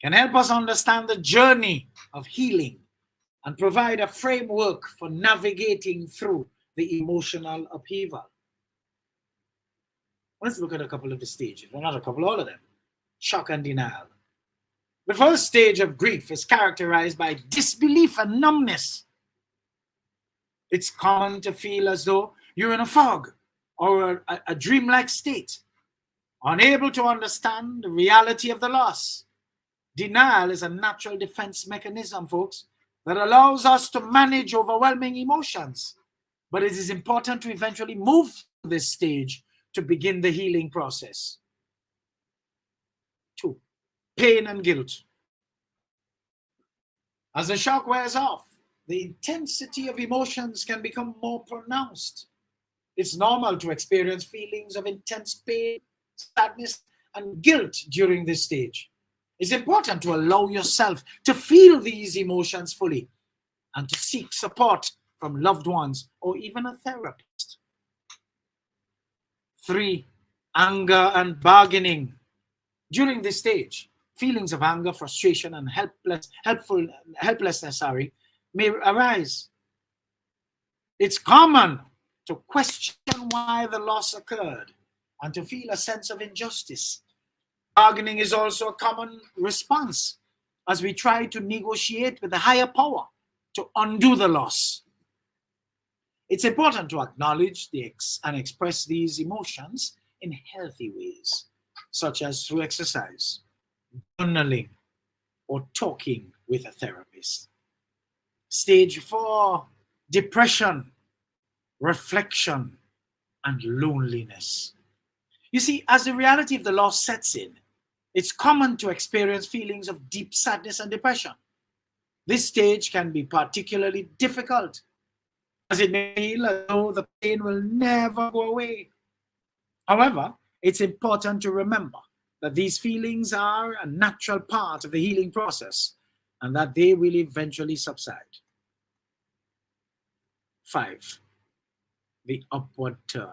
can help us understand the journey of healing and provide a framework for navigating through the emotional upheaval. Let's look at a couple of the stages. Well, not a couple, all of them. Shock and denial. The first stage of grief is characterized by disbelief and numbness. It's common to feel as though you're in a fog or a dreamlike state, unable to understand the reality of the loss. Denial is a natural defense mechanism, folks, that allows us to manage overwhelming emotions. But it is important to eventually move through this stage to begin the healing process. 2, pain and guilt. As the shock wears off, the intensity of emotions can become more pronounced. It's normal to experience feelings of intense pain, sadness, and guilt during this stage. It's important to allow yourself to feel these emotions fully and to seek support from loved ones or even a therapist. 3, anger and bargaining. During this stage, feelings of anger, frustration, and helplessness may arise. It's common to question why the loss occurred and to feel a sense of injustice. Bargaining is also a common response as we try to negotiate with the higher power to undo the loss. It's important to acknowledge and express these emotions in healthy ways, such as through exercise, journaling, or talking with a therapist. Stage 4, depression, reflection, and loneliness. You see, as the reality of the loss sets in, it's common to experience feelings of deep sadness and depression. This stage can be particularly difficult, as it may feel as though the pain will never go away. However, it's important to remember that these feelings are a natural part of the healing process and that they will eventually subside. 5, the upward turn.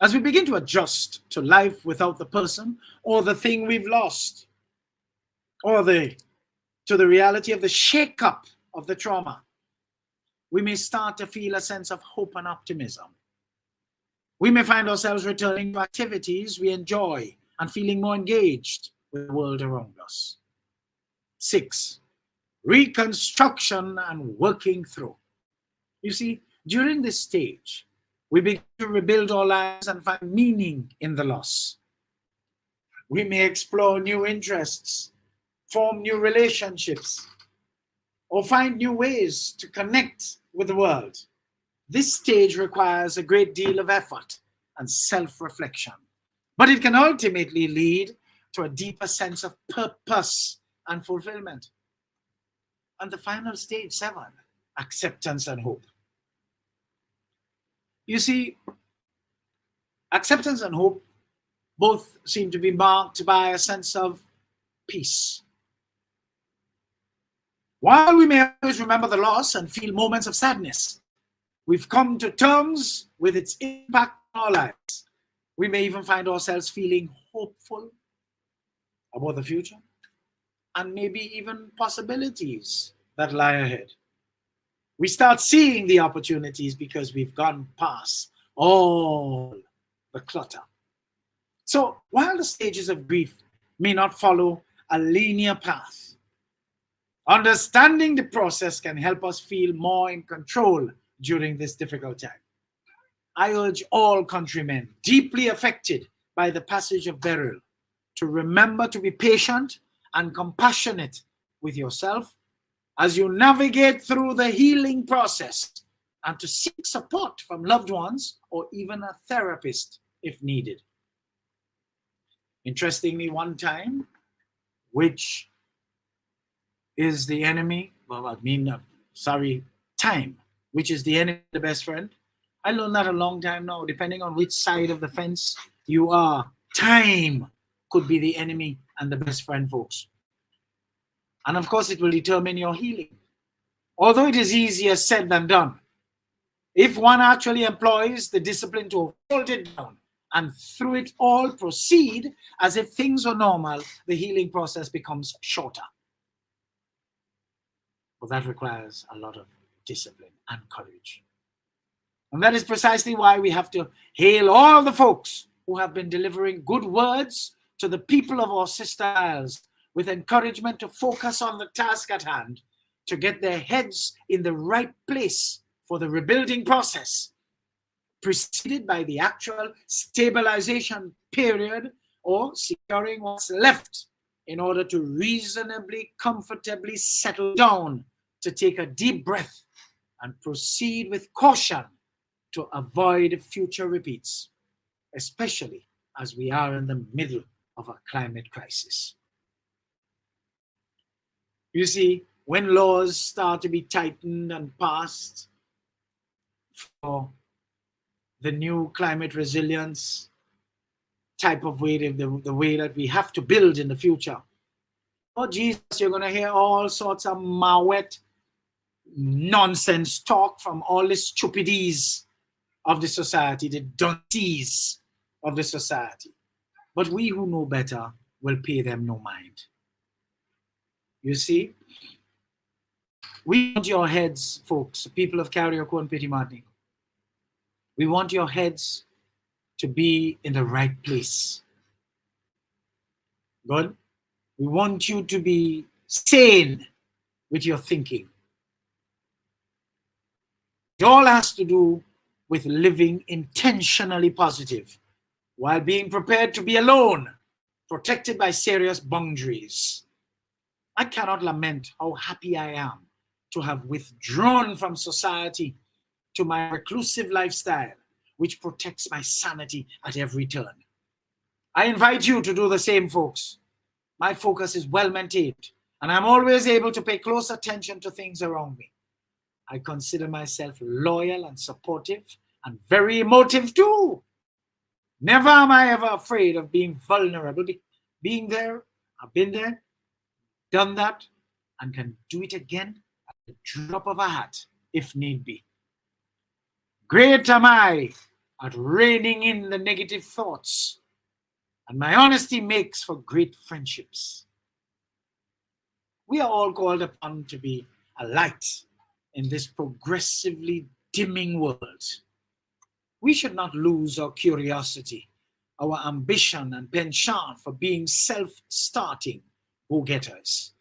As we begin to adjust to life without the person or the thing we've lost, or to the reality of the shake-up of the trauma, we may start to feel a sense of hope and optimism. We may find ourselves returning to activities we enjoy and feeling more engaged with the world around us. 6, reconstruction and working through. You see, during this stage, we begin to rebuild our lives and find meaning in the loss. We may explore new interests, form new relationships, or find new ways to connect with the world. This stage requires a great deal of effort and self-reflection, but it can ultimately lead to a deeper sense of purpose and fulfillment. And the final stage, 7, acceptance and hope. You see, acceptance and hope both seem to be marked by a sense of peace. While we may always remember the loss and feel moments of sadness, we've come to terms with its impact on our lives. We may even find ourselves feeling hopeful about the future and maybe even possibilities that lie ahead. We start seeing the opportunities because we've gone past all the clutter. So while the stages of grief may not follow a linear path, understanding the process can help us feel more in control during this difficult time. I urge all countrymen deeply affected by the passage of Beryl to remember to be patient and compassionate with yourself as you navigate through the healing process, and to seek support from loved ones or even a therapist if needed. Interestingly, one time, which is the enemy, time, which is the enemy, the best friend. I learned that a long time now. Depending on which side of the fence you are, time could be the enemy and the best friend, folks. And of course, it will determine your healing. Although it is easier said than done, if one actually employs the discipline to hold it down and through it all proceed as if things were normal, the healing process becomes shorter. But that requires a lot of discipline and courage. And that is precisely why we have to hail all the folks who have been delivering good words to the people of our sister isles with encouragement to focus on the task at hand, to get their heads in the right place for the rebuilding process, preceded by the actual stabilization period or securing what's left in order to reasonably, comfortably settle down, to take a deep breath and proceed with caution to avoid future repeats, especially as we are in the middle of a climate crisis. You see, when laws start to be tightened and passed for the new climate resilience type of way, the way that we have to build in the future, oh Jesus, you're going to hear all sorts of mawet nonsense talk from all the stupidies of the society, the dunceys of the society. But we who know better will pay them no mind. You see, we want your heads, folks, people of Carriacou and Petit Martinique. We want your heads to be in the right place. Good? We want you to be sane with your thinking. It all has to do with living intentionally positive while being prepared to be alone, protected by serious boundaries. I cannot lament how happy I am to have withdrawn from society to my reclusive lifestyle, which protects my sanity at every turn. I invite you to do the same, folks. My focus is well maintained, and I'm always able to pay close attention to things around me. I consider myself loyal and supportive and very emotive too. Never am I ever afraid of being vulnerable. Being there, I've been there, done that, and can do it again at the drop of a hat if need be. Great am I at reining in the negative thoughts, and my honesty makes for great friendships. We are all called upon to be a light in this progressively dimming world. We should not lose our curiosity, our ambition and penchant for being self-starting go-getters.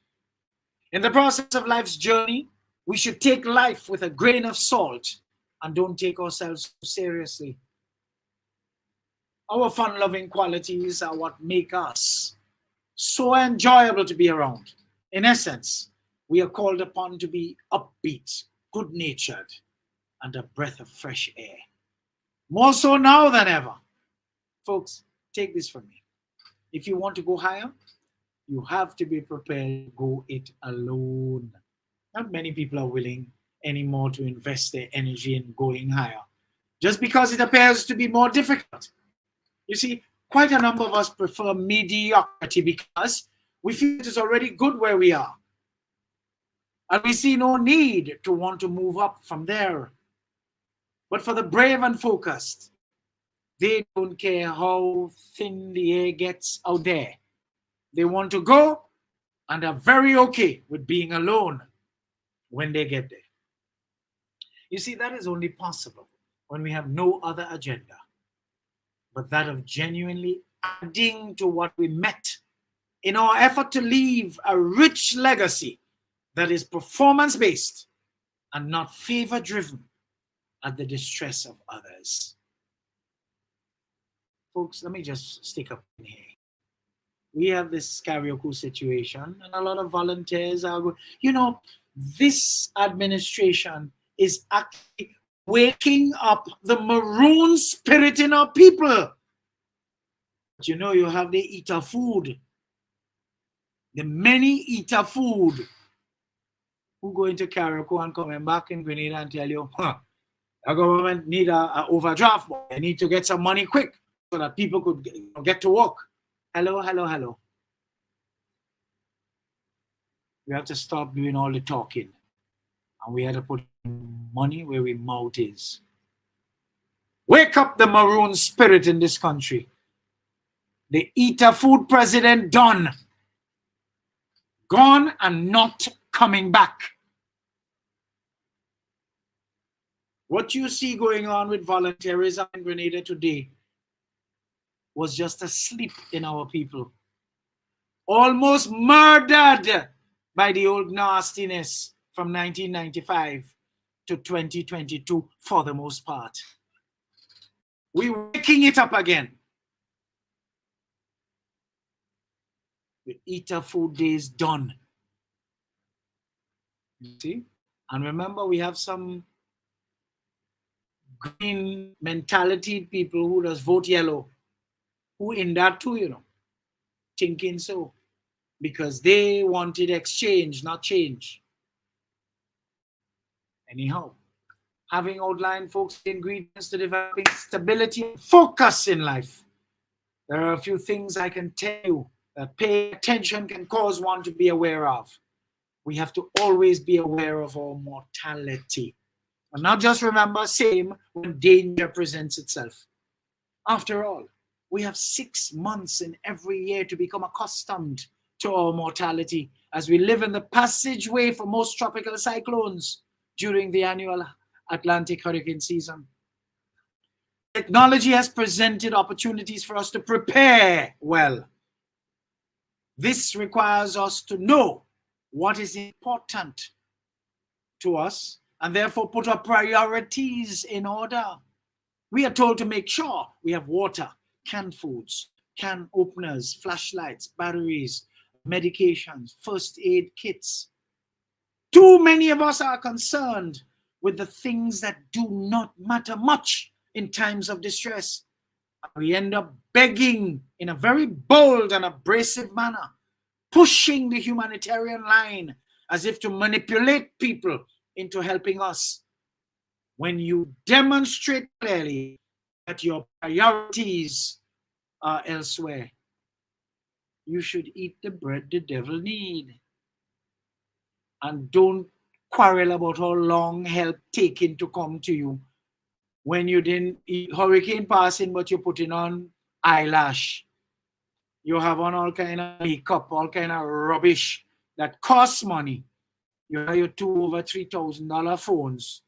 In the process of life's journey, we should take life with a grain of salt and don't take ourselves so seriously. Our fun-loving qualities are what make us so enjoyable to be around. In essence, we are called upon to be upbeat, good-natured, and a breath of fresh air. More so now than ever. Folks, take this from me. If you want to go higher, you have to be prepared to go it alone. Not many people are willing anymore to invest their energy in going higher, just because it appears to be more difficult. You see, quite a number of us prefer mediocrity because we feel it is already good where we are. And we see no need to want to move up from there. But for the brave and focused, they don't care how thin the air gets out there. They want to go and are very okay with being alone when they get there. You see, that is only possible when we have no other agenda but that of genuinely adding to what we met in our effort to leave a rich legacy that is performance-based and not favor-driven at the distress of others. Folks, let me just stick up in here. We have this karaoke situation and a lot of volunteers are going, you know, this administration is actually waking up the maroon spirit in our people. But you know, you have the eater food, the many eater food, who go into karaoke and coming back in Grenada and tell you, the government need a overdraft. They need to get some money quick so that people could get to work. Hello, hello, hello. We have to stop doing all the talking. And we have to put money where we mouth is. Wake up the maroon spirit in this country. The eater food president done. Gone and not coming back. What you see going on with volunteerism in Grenada today was just a sleep in our people. Almost murdered by the old nastiness from 1995 to 2022 for the most part. We're waking it up again. The eater food days done. You see? And remember, we have some green mentality people who just vote yellow, who in that too, you know, thinking so, because they wanted exchange, not change. Anyhow, having outlined, folks, the ingredients to developing stability and focus in life, there are a few things I can tell you that paying attention can cause one to be aware of. We have to always be aware of our mortality. And not just remember same when danger presents itself. After all, we have 6 months in every year to become accustomed to our mortality as we live in the passageway for most tropical cyclones during the annual Atlantic hurricane season. Technology has presented opportunities for us to prepare well. This requires us to know what is important to us and therefore put our priorities in order. We are told to make sure we have water, canned foods, can openers, flashlights, batteries, medications, first aid kits. Too many of us are concerned with the things that do not matter much in times of distress. We end up begging in a very bold and abrasive manner, pushing the humanitarian line as if to manipulate people into helping us. When you demonstrate clearly that your priorities are elsewhere, you should eat the bread the devil need. And don't quarrel about how long help taken to come to you when you didn't eat hurricane passing, but you're putting on eyelash. You have on all kind of makeup, all kind of rubbish that costs money. You have your $2,000 over $3,000 phones,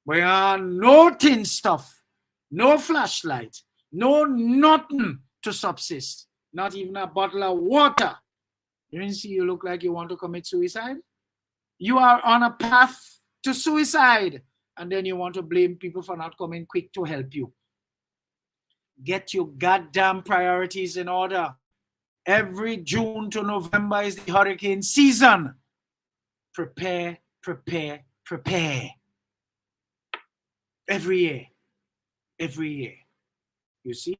where you have no tin stuff, no flashlight, no nothing to subsist, not even a bottle of water. You didn't see you look like you want to commit suicide? You are on a path to suicide, and then you want to blame people for not coming quick to help you. Get your goddamn priorities in order. Every June to November is the hurricane season. Prepare, prepare, prepare. Every year. Every year. You see,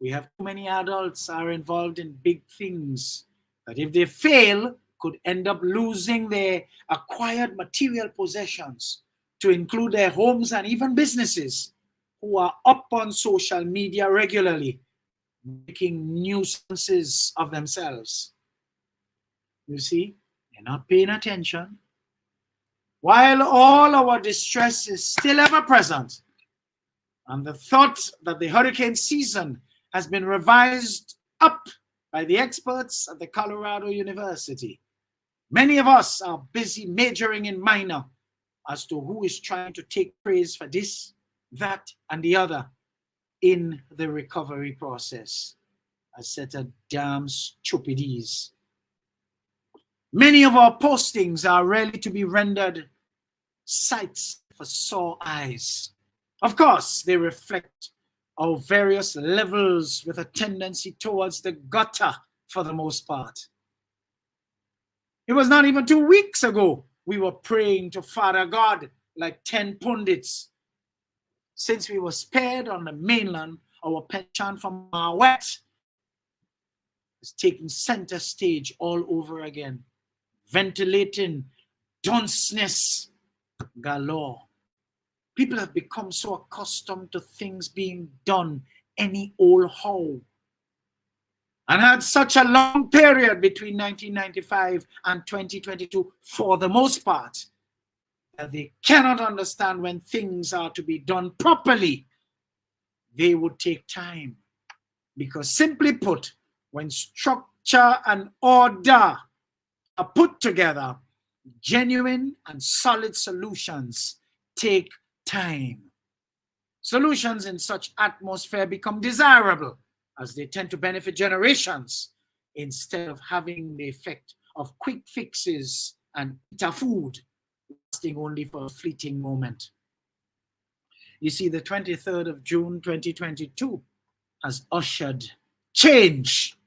we have too many adults are involved in big things that if they fail, could end up losing their acquired material possessions, to include their homes and even businesses, who are up on social media regularly, making nuisances of themselves. You see, they're not paying attention. While all our distress is still ever present, and the thought that the hurricane season has been revised up by the experts at the Colorado University, many of us are busy majoring in minor as to who is trying to take praise for this, that, and the other in the recovery process. A set of damn stupidities. Many of our postings are really to be rendered sights for sore eyes. Of course, they reflect our various levels with a tendency towards the gutter for the most part. It was not even 2 weeks ago we were praying to Father God like 10 pundits. Since we were spared on the mainland, our penchant from our wet is taking center stage all over again, ventilating dunceness galore. People have become so accustomed to things being done any old how, and had such a long period between 1995 and 2022 for the most part, that they cannot understand when things are to be done properly. They would take time, because simply put, when structure and order are put together, genuine and solid solutions take time. Solutions in such atmosphere become desirable, as they tend to benefit generations instead of having the effect of quick fixes and eater food lasting only for a fleeting moment. You see, the 23rd of June 2022 has ushered change.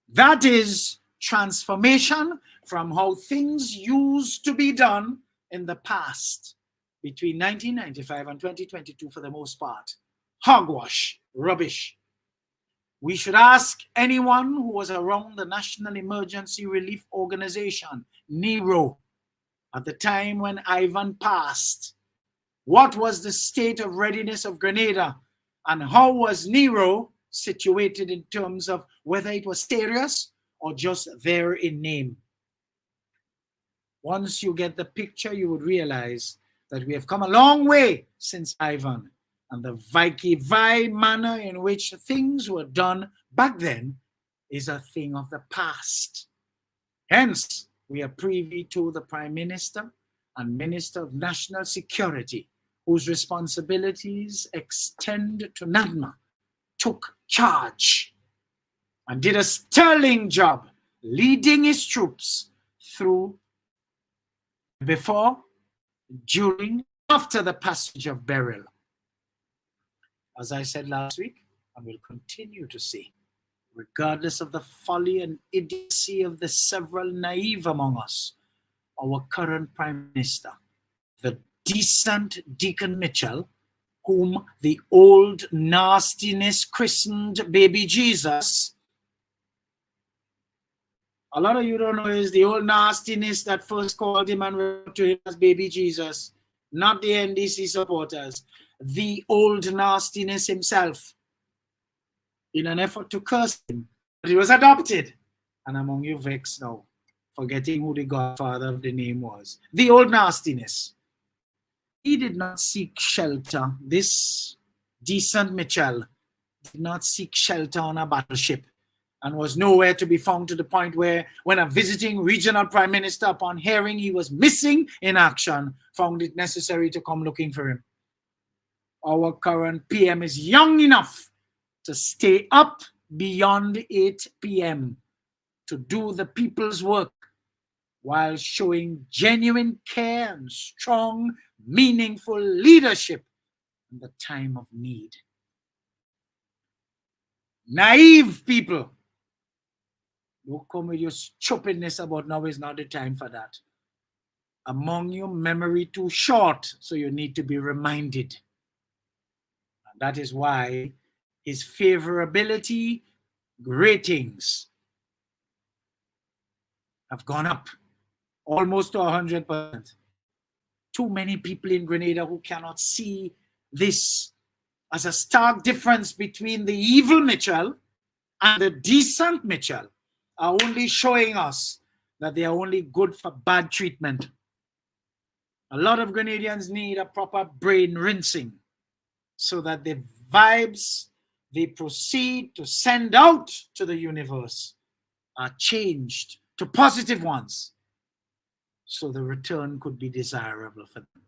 That is transformation from how things used to be done in the past between 1995 and 2022 for the most part. Hogwash, rubbish. We should ask anyone who was around the National Emergency Relief Organization, NERO, at the time when Ivan passed, what was the state of readiness of Grenada, and how was NERO situated in terms of whether it was serious or just there in name. Once you get the picture, you would realize that we have come a long way since Ivan, and the Vicky-Vi manner in which things were done back then is a thing of the past. Hence, we are privy to the Prime Minister and Minister of National Security, whose responsibilities extend to NADMA, took charge and did a sterling job leading his troops through, before, during, after the passage of Beryl. As I said last week, and will continue to say, regardless of the folly and idiocy of the several naive among us, our current Prime Minister, the decent Deacon Mitchell, whom the old nastiness christened Baby Jesus. A lot of you don't know is the old nastiness that first called him and referred to him as Baby Jesus, not the NDC supporters. The old nastiness himself, in an effort to curse him. But he was adopted, and among you vexed now, forgetting who the godfather of the name was. The old nastiness. He did not seek shelter. This decent Mitchell did not seek shelter on a battleship and was nowhere to be found, to the point where when a visiting regional prime minister, upon hearing he was missing in action, found it necessary to come looking for him. Our current PM is young enough to stay up beyond 8 p.m. to do the people's work while showing genuine care and strong, meaningful leadership in the time of need. Naive people, don't come with your stupidness about now is not the time for that. Among you, memory too short, so you need to be reminded. And that is why his favorability ratings have gone up almost to 100%. Too many people in Grenada who cannot see this as a stark difference between the evil Mitchell and the decent Mitchell are only showing us that they are only good for bad treatment. A lot of Grenadians need a proper brain rinsing so that the vibes they proceed to send out to the universe are changed to positive ones, so the return could be desirable for them.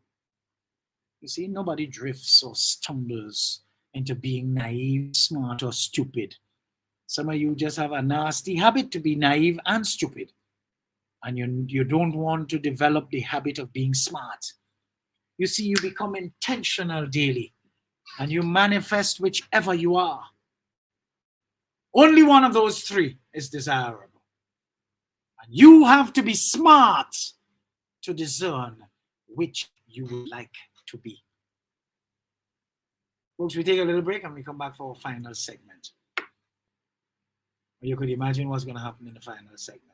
You see, nobody drifts or stumbles into being naive, smart, or stupid. Some of you just have a nasty habit to be naive and stupid, and you don't want to develop the habit of being smart. You see, you become intentional daily, and you manifest whichever you are. Only one of those three is desirable. And you have to be smart to discern which you would like to be. Folks, we take a little break and we come back for our final segment. You could imagine what's going to happen in the final segment.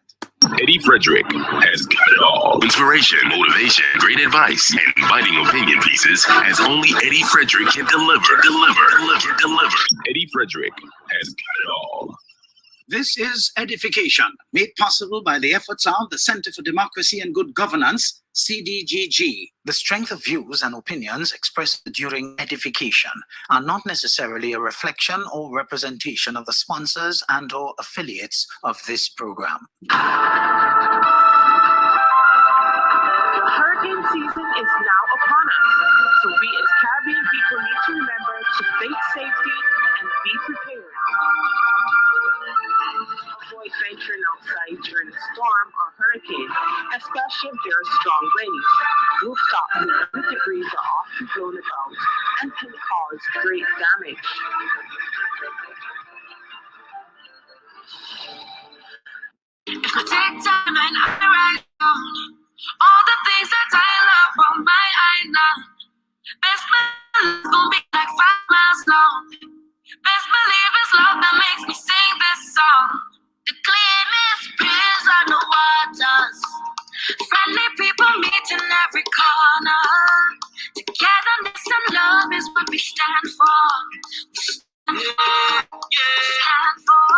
Eddie Frederick has got it all. Inspiration, motivation, great advice, and biting opinion pieces as only Eddie Frederick can deliver. Eddie Frederick has got it all. This is Edification, made possible by the efforts of the Center for Democracy and Good Governance, CDGG. The strength of views and opinions expressed during edification are not necessarily a reflection or representation of the sponsors and or affiliates of this program. The hurricane season is now upon us, so we as Caribbean people need to remember to face safety and be prepared. Avoid venturing outside during a storm or hurricane, especially if there are strong winds. Rooftops with 100 degrees are often blown about and can cause great damage. If I take time and I write down all the things that I love on my island, best believe it's gonna be like 5 miles long. Best believe it's love that makes me sing this song. The cleanest breeze on the waters, friendly people meet in every corner. Togetherness and love is what we stand for. We stand for.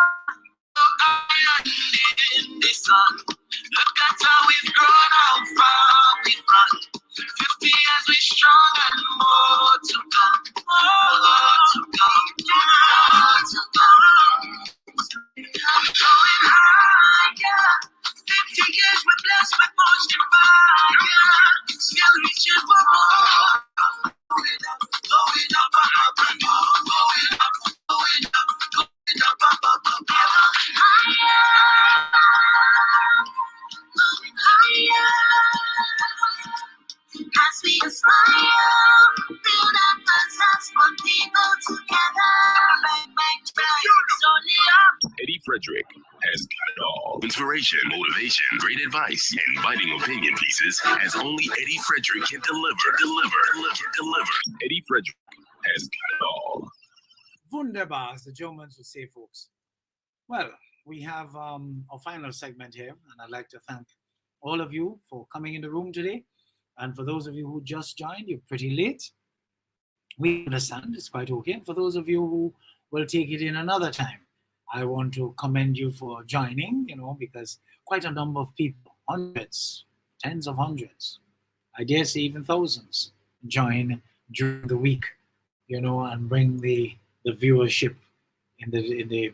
In the sun, look at how we've grown, how far we've run. 50 years we strong and more to come. More to come. More to come. Going higher. 50 years we're blessed with motion fire. Still reaching for more. Going up, going up, up, and more. Going up, going up, going up, up, up, up, up. As we aspire, build up successful people together. Eddie Frederick has got it all. Inspiration, motivation, great advice, and biting opinion pieces as only Eddie Frederick can deliver. Eddie Frederick has got it all. Wunderbar, as the Germans would say, folks. Well, we have our final segment here, and I'd like to thank all of you for coming in the room today. And for those of you who just joined, you're pretty late. We understand, it's quite okay. And for those of you who will take it in another time, I want to commend you for joining, because quite a number of people, hundreds, tens of hundreds, I dare say even thousands, join during the week, and bring the viewership in the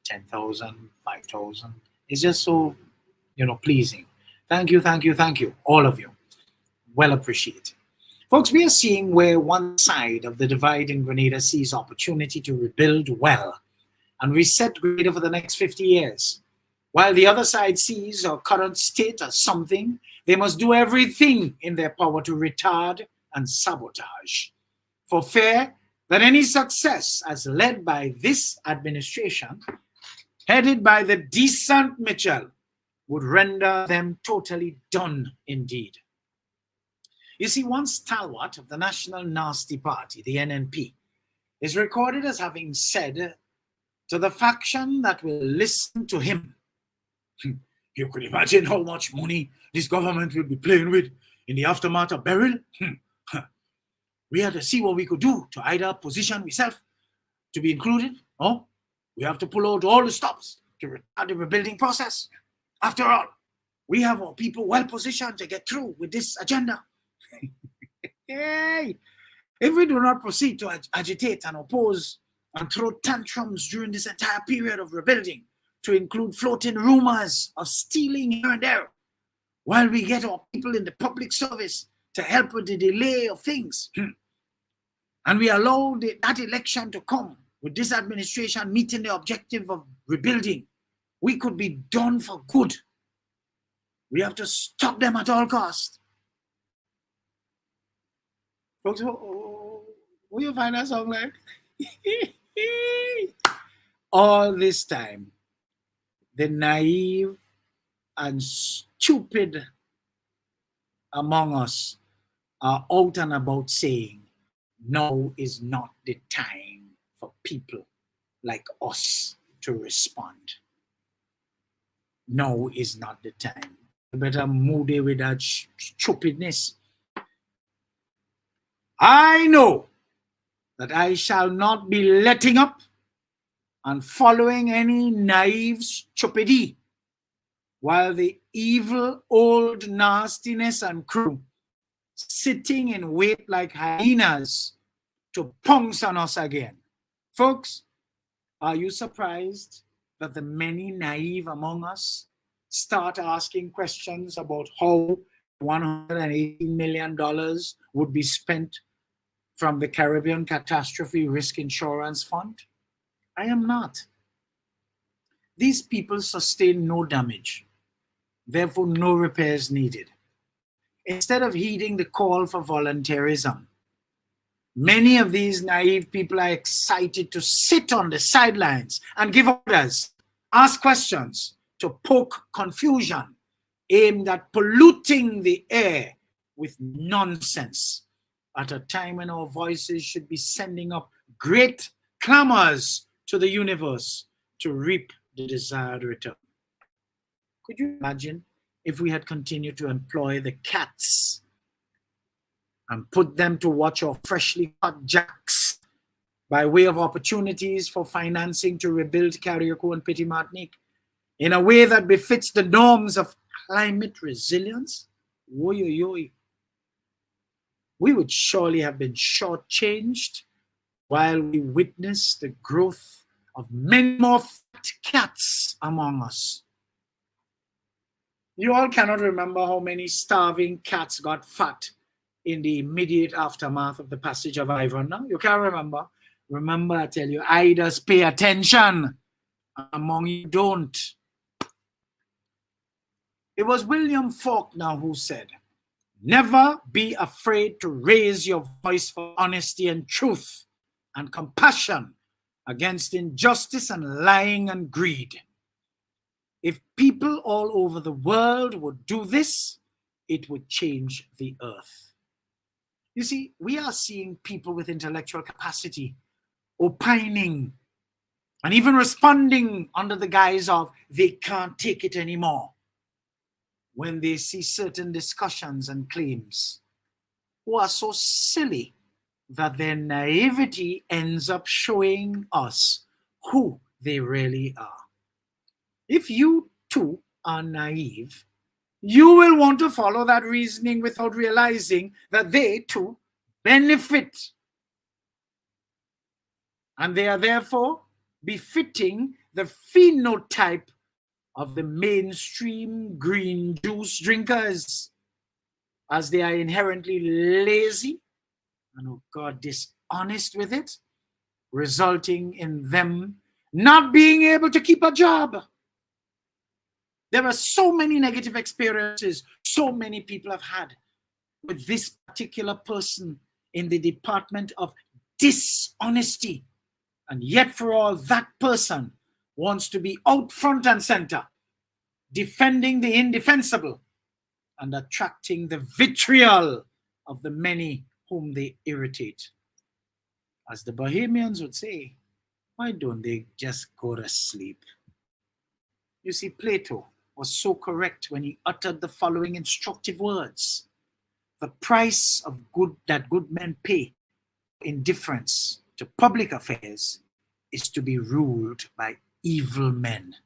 10,000, 5,000. It's just so, pleasing. Thank you, thank you, thank you, all of you. Well appreciated. Folks, we are seeing where one side of the divide in Grenada sees opportunity to rebuild well and reset Grenada for the next 50 years, while the other side sees our current state as something they must do everything in their power to retard and sabotage, for fear that any success as led by this administration, headed by the decent Mitchell, would render them totally done indeed. You see, one stalwart of the National Nasty Party, the NNP, is recorded as having said to the faction that will listen to him, "You could imagine how much money this government will be playing with in the aftermath of Beryl. We had to see what we could do to either position ourselves to be included, or we have to pull out all the stops to retard the rebuilding process. After all, we have our people well positioned to get through with this agenda. Hey, if we do not proceed to agitate and oppose and throw tantrums during this entire period of rebuilding, to include floating rumors of stealing here and there, while we get our people in the public service to help with the delay of things, and we allow that election to come with this administration meeting the objective of rebuilding, we could be done for good. We have to stop them at all costs." Folks, will you find that song like? All this time, the naive and stupid among us are out and about saying, now is not the time for people like us to respond. Now is not the time. You better move it with that stupidness. I know that I shall not be letting up and following any naive stupidity, while the evil old nastiness and crew sitting in wait like hyenas to pounce on us again. Folks, are you surprised that the many naive among us start asking questions about how $180 million would be spent from the Caribbean Catastrophe Risk Insurance Fund? I am not. These people sustain no damage, therefore no repairs needed. Instead of heeding the call for volunteerism, many of these naive people are excited to sit on the sidelines and give orders, ask questions, to poke confusion aimed at polluting the air with nonsense at a time when our voices should be sending up great clamors to the universe to reap the desired return. Could you imagine if we had continued to employ the cats and put them to watch our freshly cut jacks by way of opportunities for financing to rebuild Carriacou and Petit Martinique in a way that befits the norms of climate resilience? We would surely have been shortchanged while we witness the growth of many more fat cats among us. You all cannot remember how many starving cats got fat in the immediate aftermath of the passage of Ivan. No? You can't remember. Remember, I tell you, I just pay attention. Among you don't. It was William Faulkner who said, "Never be afraid to raise your voice for honesty and truth and compassion against injustice and lying and greed." If people all over the world would do this, it would change the earth. You see, we are seeing people with intellectual capacity opining and even responding under the guise of they can't take it anymore when they see certain discussions and claims, who are so silly that their naivety ends up showing us who they really are. If you too are naive, you will want to follow that reasoning without realizing that they too benefit. And they are therefore befitting the phenotype of the mainstream green juice drinkers, as they are inherently lazy and, oh God, dishonest with it, resulting in them not being able to keep a job. There are so many negative experiences so many people have had with this particular person in the department of dishonesty. And yet for all, that person wants to be out front and center, defending the indefensible and attracting the vitriol of the many whom they irritate. As the Bohemians would say, why don't they just go to sleep? You see, Plato was so correct when he uttered the following instructive words. The price of good that good men pay for indifference to public affairs is to be ruled by evil men.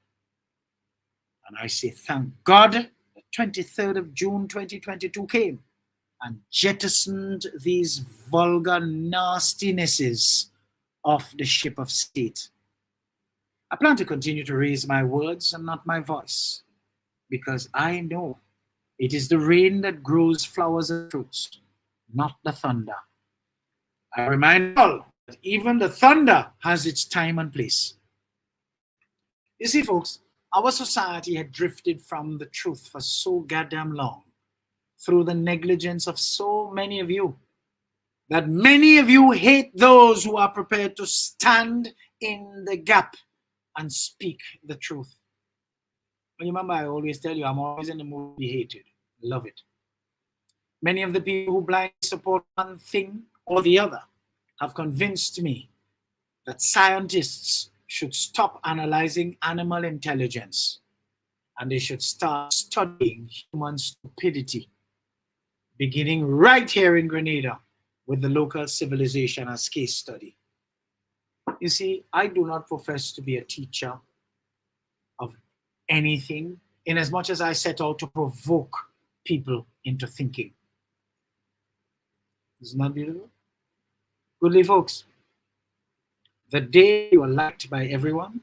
And I say, thank God, the 23rd of June 2022 came and jettisoned these vulgar nastinesses off the ship of state. I plan to continue to raise my words and not my voice, because I know it is the rain that grows flowers and fruits, not the thunder. I remind all that even the thunder has its time and place. You see, folks, our society had drifted from the truth for so goddamn long, through the negligence of so many of you, that many of you hate those who are prepared to stand in the gap and speak the truth. Remember, I always tell you, I'm always in the mood to be hated. Love it. Many of the people who blindly support one thing or the other have convinced me that scientists should stop analyzing animal intelligence and they should start studying human stupidity, beginning right here in Grenada with the local civilization as case study. You see, I do not profess to be a teacher of anything, in as much as I set out to provoke people into thinking. Isn't that beautiful? Goodly folks, the day you are liked by everyone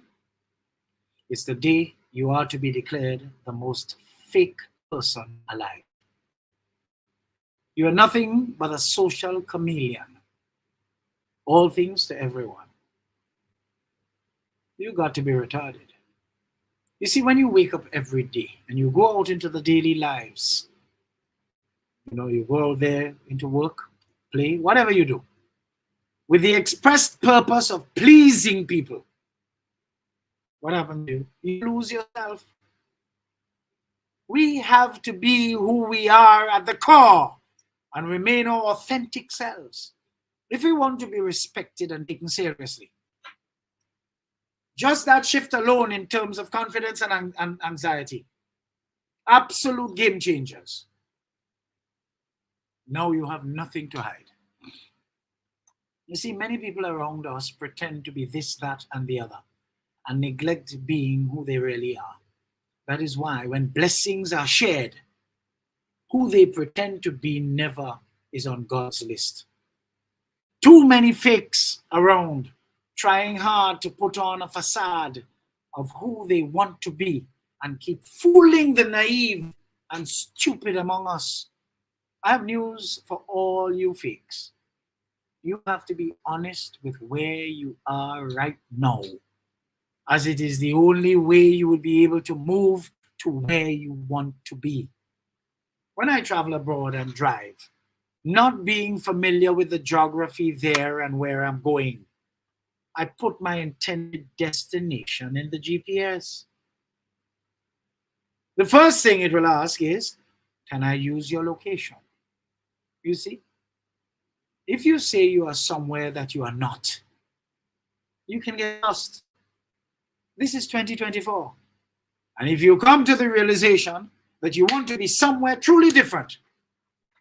is the day you are to be declared the most fake person alive. You are nothing but a social chameleon, all things to everyone. You got to be retarded. You see, when you wake up every day and you go out into the daily lives, you go out there into work, play, whatever you do, with the expressed purpose of pleasing people, what happens to you? You lose yourself. We have to be who we are at the core and remain our authentic selves if we want to be respected and taken seriously. Just that shift alone in terms of confidence and anxiety. Absolute game changers. Now you have nothing to hide. You see, many people around us pretend to be this, that, and the other, and neglect being who they really are. That is why when blessings are shared, who they pretend to be never is on God's list. Too many fakes around, trying hard to put on a facade of who they want to be and keep fooling the naive and stupid among us. I have news for all you fakes. You have to be honest with where you are right now, as it is the only way you will be able to move to where you want to be. When I travel abroad and drive, not being familiar with the geography there and where I'm going, I put my intended destination in the GPS. The first thing it will ask is, can I use your location? You see, if you say you are somewhere that you are not, you can get lost. This is 2024. And if you come to the realization that you want to be somewhere truly different,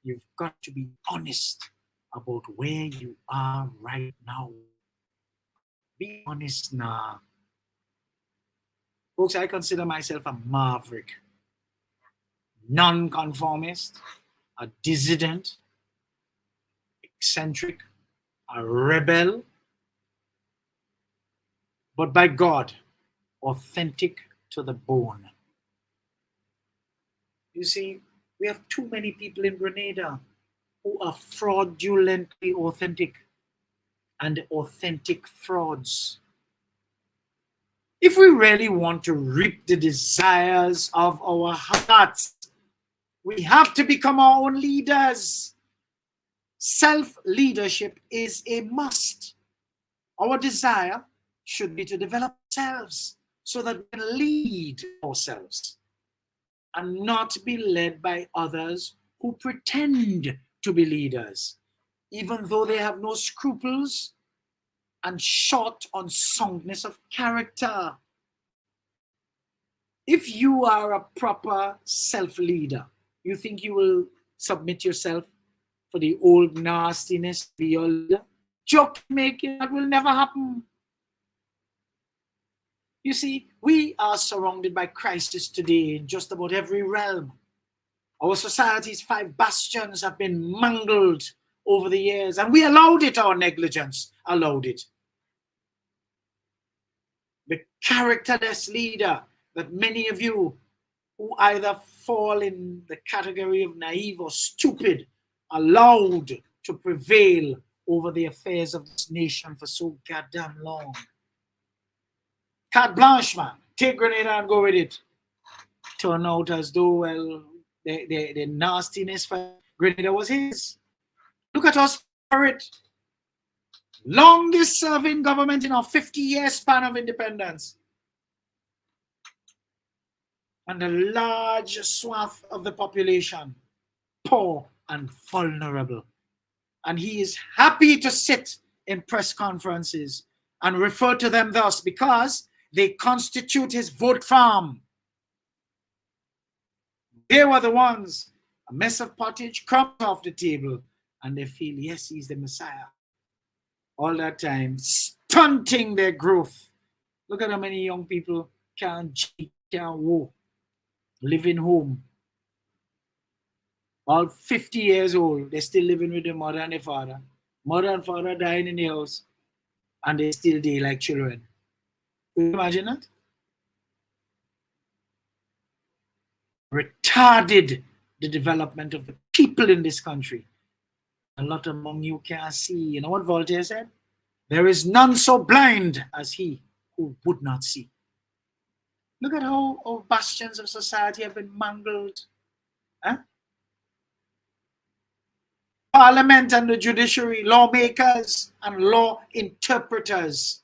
you've got to be honest about where you are right now. Be honest now. Folks, I consider myself a maverick, non-conformist, a dissident, eccentric, a rebel, but by God, authentic to the bone. You see, we have too many people in Grenada who are fraudulently authentic and authentic frauds. If we really want to reap the desires of our hearts, we have to become our own leaders. Self-leadership is a must. Our desire should be to develop ourselves so that we can lead ourselves and not be led by others who pretend to be leaders, even though they have no scruples and short on soundness of character. If you are a proper self-leader, you think you will submit yourself for the old nastiness to be your leader? Joke making, that will never happen. You see, we are surrounded by crisis today in just about every realm. Our society's 5 bastions have been mangled over the years, and we allowed it, our negligence allowed it. The characterless leader that many of you who either fall in the category of naive or stupid allowed to prevail over the affairs of this nation for so goddamn long. Carte blanche, man. Take Grenada and go with it. Turn out as though, well, the nastiness for Grenada was his. Look at us for it. Longest serving government in our 50-year span of independence. And a large swath of the population, poor and vulnerable. And he is happy to sit in press conferences and refer to them thus because they constitute his vote farm. They were the ones, a mess of pottage comes off the table, and they feel, yes, he's the Messiah. All that time, stunting their growth. Look at how many young people can't walk, living home. All 50 years old, they're still living with their mother and their father. Mother and father dying in the house, and they still day like children. Can you imagine that? Retarded the development of the people in this country. A lot among you can't see. You know what Voltaire said? There is none so blind as he who would not see. Look at how our bastions of society have been mangled. Huh? Parliament and the judiciary, lawmakers and law interpreters.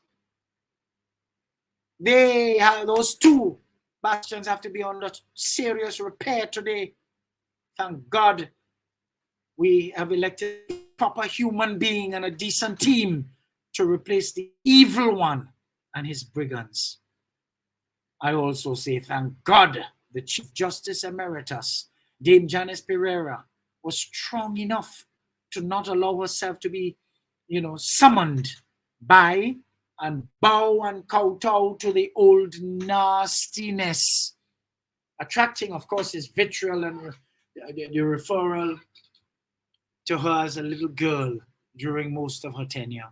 They have those 2 bastions have to be under serious repair today. Thank God we have elected a proper human being and a decent team to replace the evil one and his brigands. I also say thank God the Chief Justice Emeritus, Dame Janice Pereira, was strong enough to not allow herself to be, summoned by and bow and kowtow to the old nastiness, attracting, of course, his vitriol and the referral to her as a little girl during most of her tenure.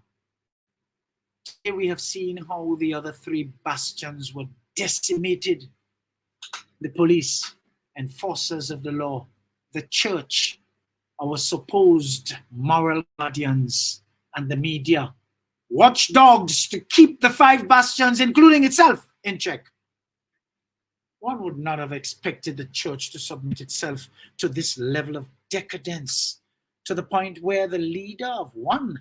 Today we have seen how the other 3 bastions were decimated. The police, enforcers of the law, the church, our supposed moral guardians, and the media, watchdogs to keep the 5 bastions, including itself, in check. One would not have expected the church to submit itself to this level of decadence, to the point where the leader of one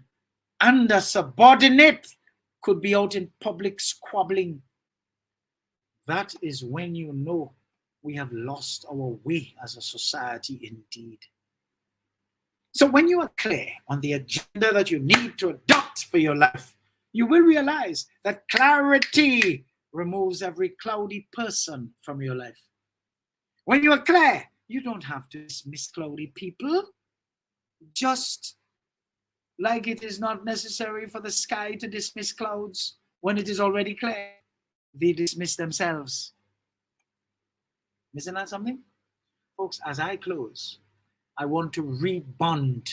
and a subordinate could be out in public squabbling. That is when you know we have lost our way as a society indeed. So when you are clear on the agenda that you need to adopt for your life, you will realize that clarity removes every cloudy person from your life. When you are clear, you don't have to dismiss cloudy people, just like it is not necessary for the sky to dismiss clouds when it is already clear. They dismiss themselves. Isn't that something? Folks, as I close, I want to rebond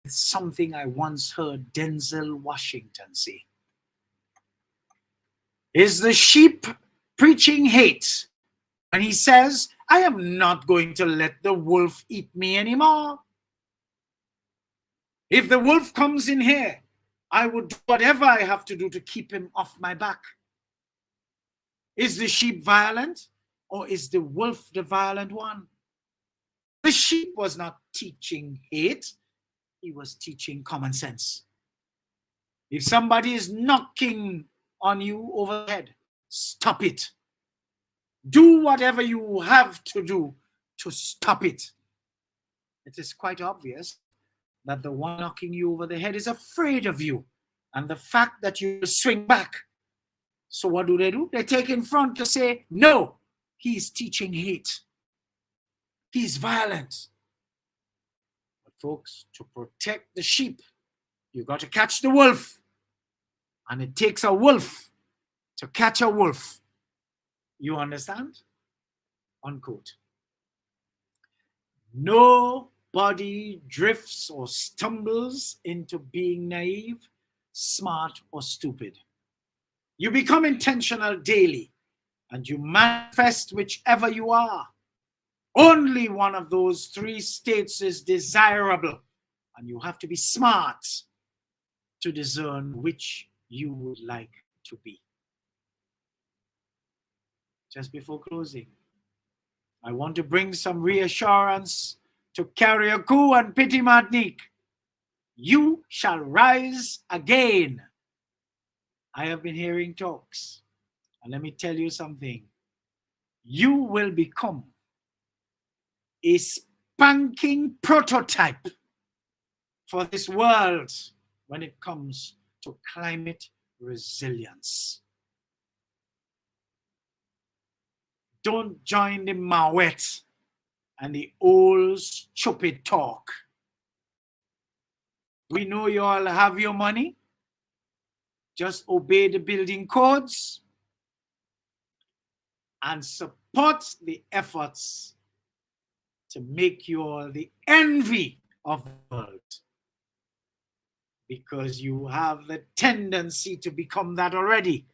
with something I once heard Denzel Washington say. Is the sheep preaching hate when he says, I am not going to let the wolf eat me anymore? If the wolf comes in here, I would do whatever I have to do to keep him off my back. Is the sheep violent, or is the wolf the violent one? The sheep was not teaching hate, he was teaching common sense. If somebody is knocking on you over the head, stop it. Do whatever you have to do to stop it. It is quite obvious that the one knocking you over the head is afraid of you and the fact that you swing back. So what do? They take in front to say, no, he's teaching hate. He's violent. But folks, to protect the sheep, you got to catch the wolf. And it takes a wolf to catch a wolf. You understand? Unquote. Nobody drifts or stumbles into being naive, smart, or stupid. You become intentional daily, and you manifest whichever you are. Only one of those three states is desirable, and you have to be smart to discern which you would like to be. Just before closing, I want to bring some reassurance to Carriacou and Petit Martinique. You shall rise again. I have been hearing talks, and let me tell you something. You will become a spanking prototype for this world when it comes to climate resilience. Don't join the Mawet and the old stupid talk. We know you all have your money. Just obey the building codes and support the efforts to make you all the envy of the world, because you have the tendency to become that already.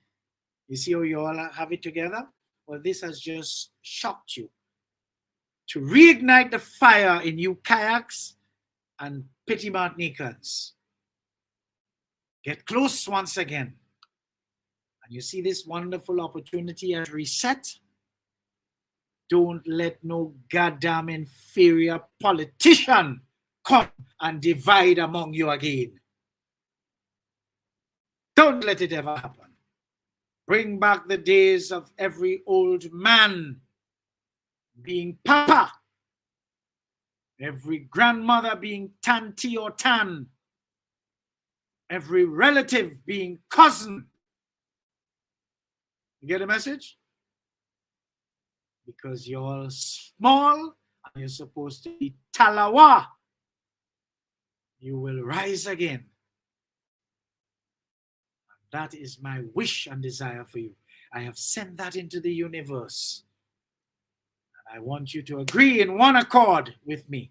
You see how you all have it together? Well, this has just shocked you. To reignite the fire in you kayaks and Petit Martinicans. Get close once again. And you see this wonderful opportunity as reset. Don't let no goddamn inferior politician come and divide among you again. Don't let it ever happen. Bring back the days of every old man being papa, every grandmother being tanti or tan, every relative being cousin. You get a message? Because you're all small and you're supposed to be talawa. You will rise again. That is my wish and desire for you. I have sent that into the universe. And I want you to agree in one accord with me.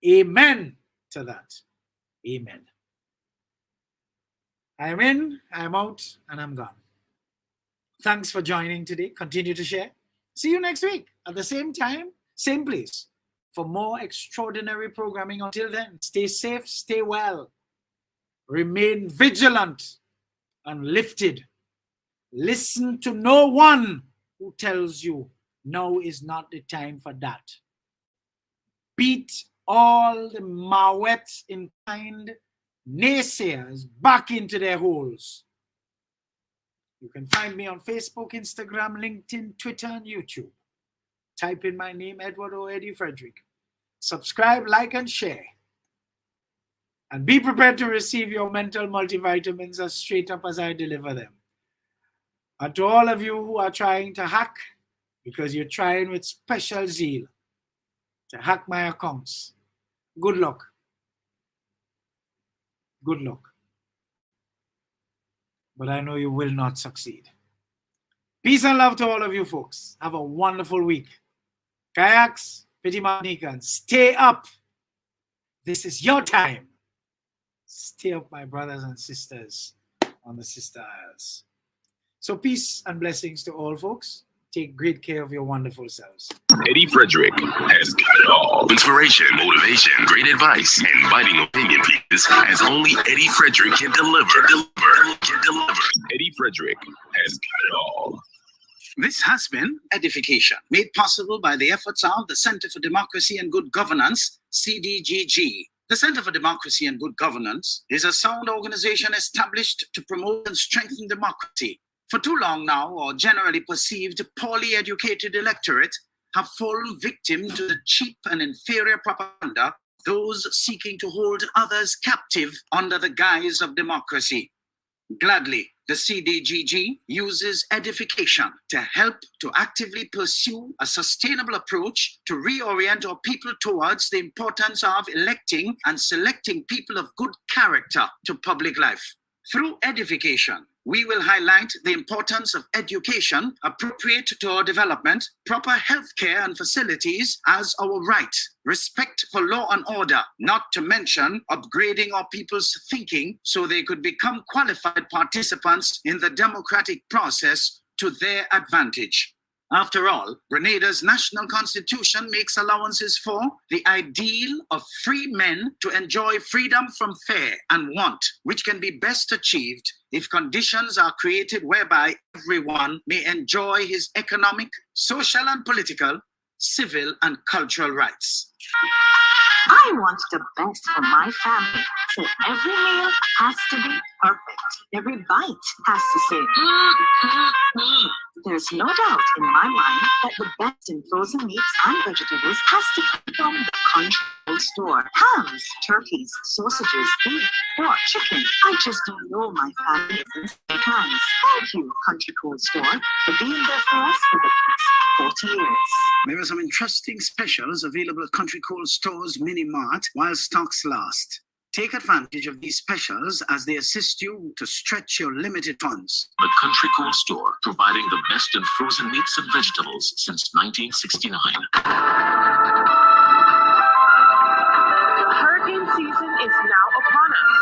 Amen to that. Amen. I'm in, I'm out, and I'm gone. Thanks for joining today. Continue to share. See you next week at the same time, same place, for more extraordinary programming. Until then, stay safe, stay well, remain vigilant and lifted. Listen to no one who tells you now is not the time for that. Beat all the Mawet in kind naysayers back into their holes. You can find me on Facebook, Instagram, LinkedIn, Twitter, and YouTube. Type in my name, Edward or Eddie Frederick. Subscribe, like, and share. And be prepared to receive your mental multivitamins as straight up as I deliver them. And to all of you who are trying to hack, because you're trying with special zeal to hack my accounts, good luck. Good luck. But I know you will not succeed. Peace and love to all of you folks. Have a wonderful week. Kayaks, Petit Martinicans, stay up. This is your time. Stay up, my brothers and sisters on the Sister Isles. So peace and blessings to all folks. Take great care of your wonderful selves. Eddie Frederick has got it all. Inspiration, motivation, great advice, and biting opinion pieces as only Eddie Frederick can deliver. Eddie Frederick has got it all. This has been Edification, made possible by the efforts of the Center for Democracy and Good Governance, CDGG. The Center for Democracy and Good Governance is a sound organization established to promote and strengthen democracy. For too long now, our generally perceived poorly educated electorate have fallen victim to the cheap and inferior propaganda of those seeking to hold others captive under the guise of democracy. Gladly, the CDGG uses edification to help to actively pursue a sustainable approach to reorient our people towards the importance of electing and selecting people of good character to public life. Through edification, we will highlight the importance of education appropriate to our development, proper health care and facilities as our right, respect for law and order, not to mention upgrading our people's thinking so they could become qualified participants in the democratic process to their advantage. After all, Grenada's national constitution makes allowances for the ideal of free men to enjoy freedom from fear and want, which can be best achieved if conditions are created whereby everyone may enjoy his economic, social and political, civil and cultural rights. I want the best for my family, so every meal has to be perfect. Every bite has to say, There's no doubt in my mind that the best in frozen meats and vegetables has to come from the control store. Hams, turkeys, sausages, beef, pork, chicken. I just don't know my family is in safe hands. Thank you, Country Cold Store, for being there for us for the past 40 years. There are some interesting specials available at Country Cold Store's Mini Mart while stocks last. Take advantage of these specials as they assist you to stretch your limited funds. The Country Cold Store, providing the best in frozen meats and vegetables since 1969. Hurricane season is now upon us,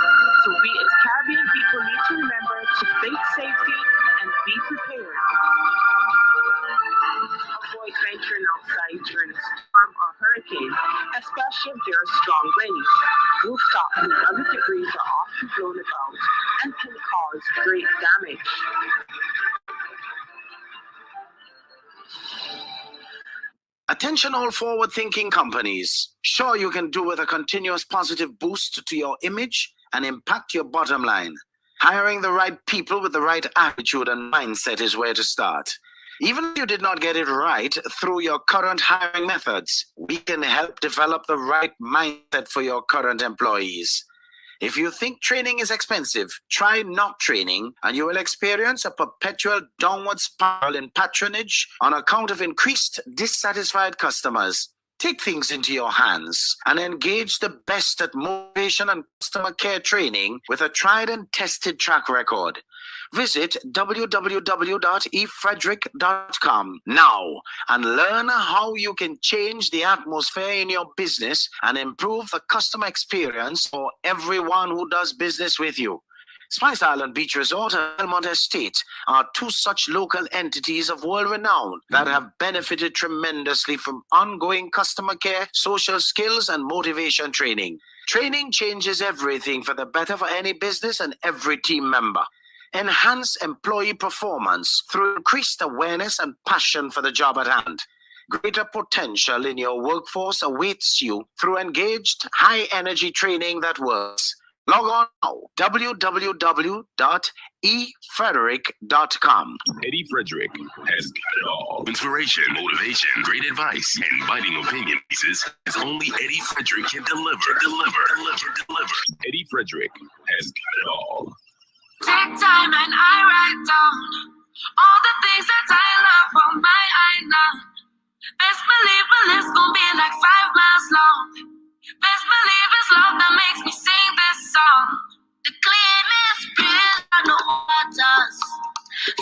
so we as Caribbean people need to remember to think safety and be prepared. Avoid venturing outside during a storm or hurricane, especially if there are strong winds. Rooftop and other debris are often blown about and can cause great damage. Attention all forward-thinking companies. Sure, you can do with a continuous positive boost to your image and impact your bottom line. Hiring the right people with the right attitude and mindset is where to start. Even if you did not get it right through your current hiring methods, we can help develop the right mindset for your current employees. If you think training is expensive, try not training and you will experience a perpetual downward spiral in patronage on account of increased dissatisfied customers. Take things into your hands and engage the best at motivation and customer care training with a tried and tested track record. Visit www.efrederick.com now and learn how you can change the atmosphere in your business and improve the customer experience for everyone who does business with you. Spice Island Beach Resort and Belmont Estate are two such local entities of world renown that have benefited tremendously from ongoing customer care, social skills, and motivation training. Training changes everything for the better for any business and every team member. Enhance employee performance through increased awareness and passion for the job at hand. Greater potential in your workforce awaits you through engaged, high-energy training that works. Log on now, www.efrederick.com. Eddie Frederick has got it all. Inspiration, motivation, great advice, and biting opinion pieces as only Eddie Frederick can deliver. Eddie Frederick has got it all. Take time and I write down all the things that I love on my island. Best believe my list gon' be like 5 miles long. Best believe it's love that makes me sing this song. The cleanest breeze on the waters.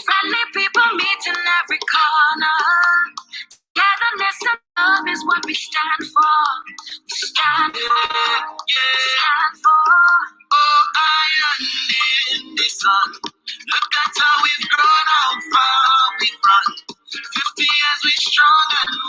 Friendly people meet in every corner. Togetherness and love is what we stand for. We stand for. Stand for. Oh, island in the sun. Look at how we've grown, how far we've run. 50 years we strong and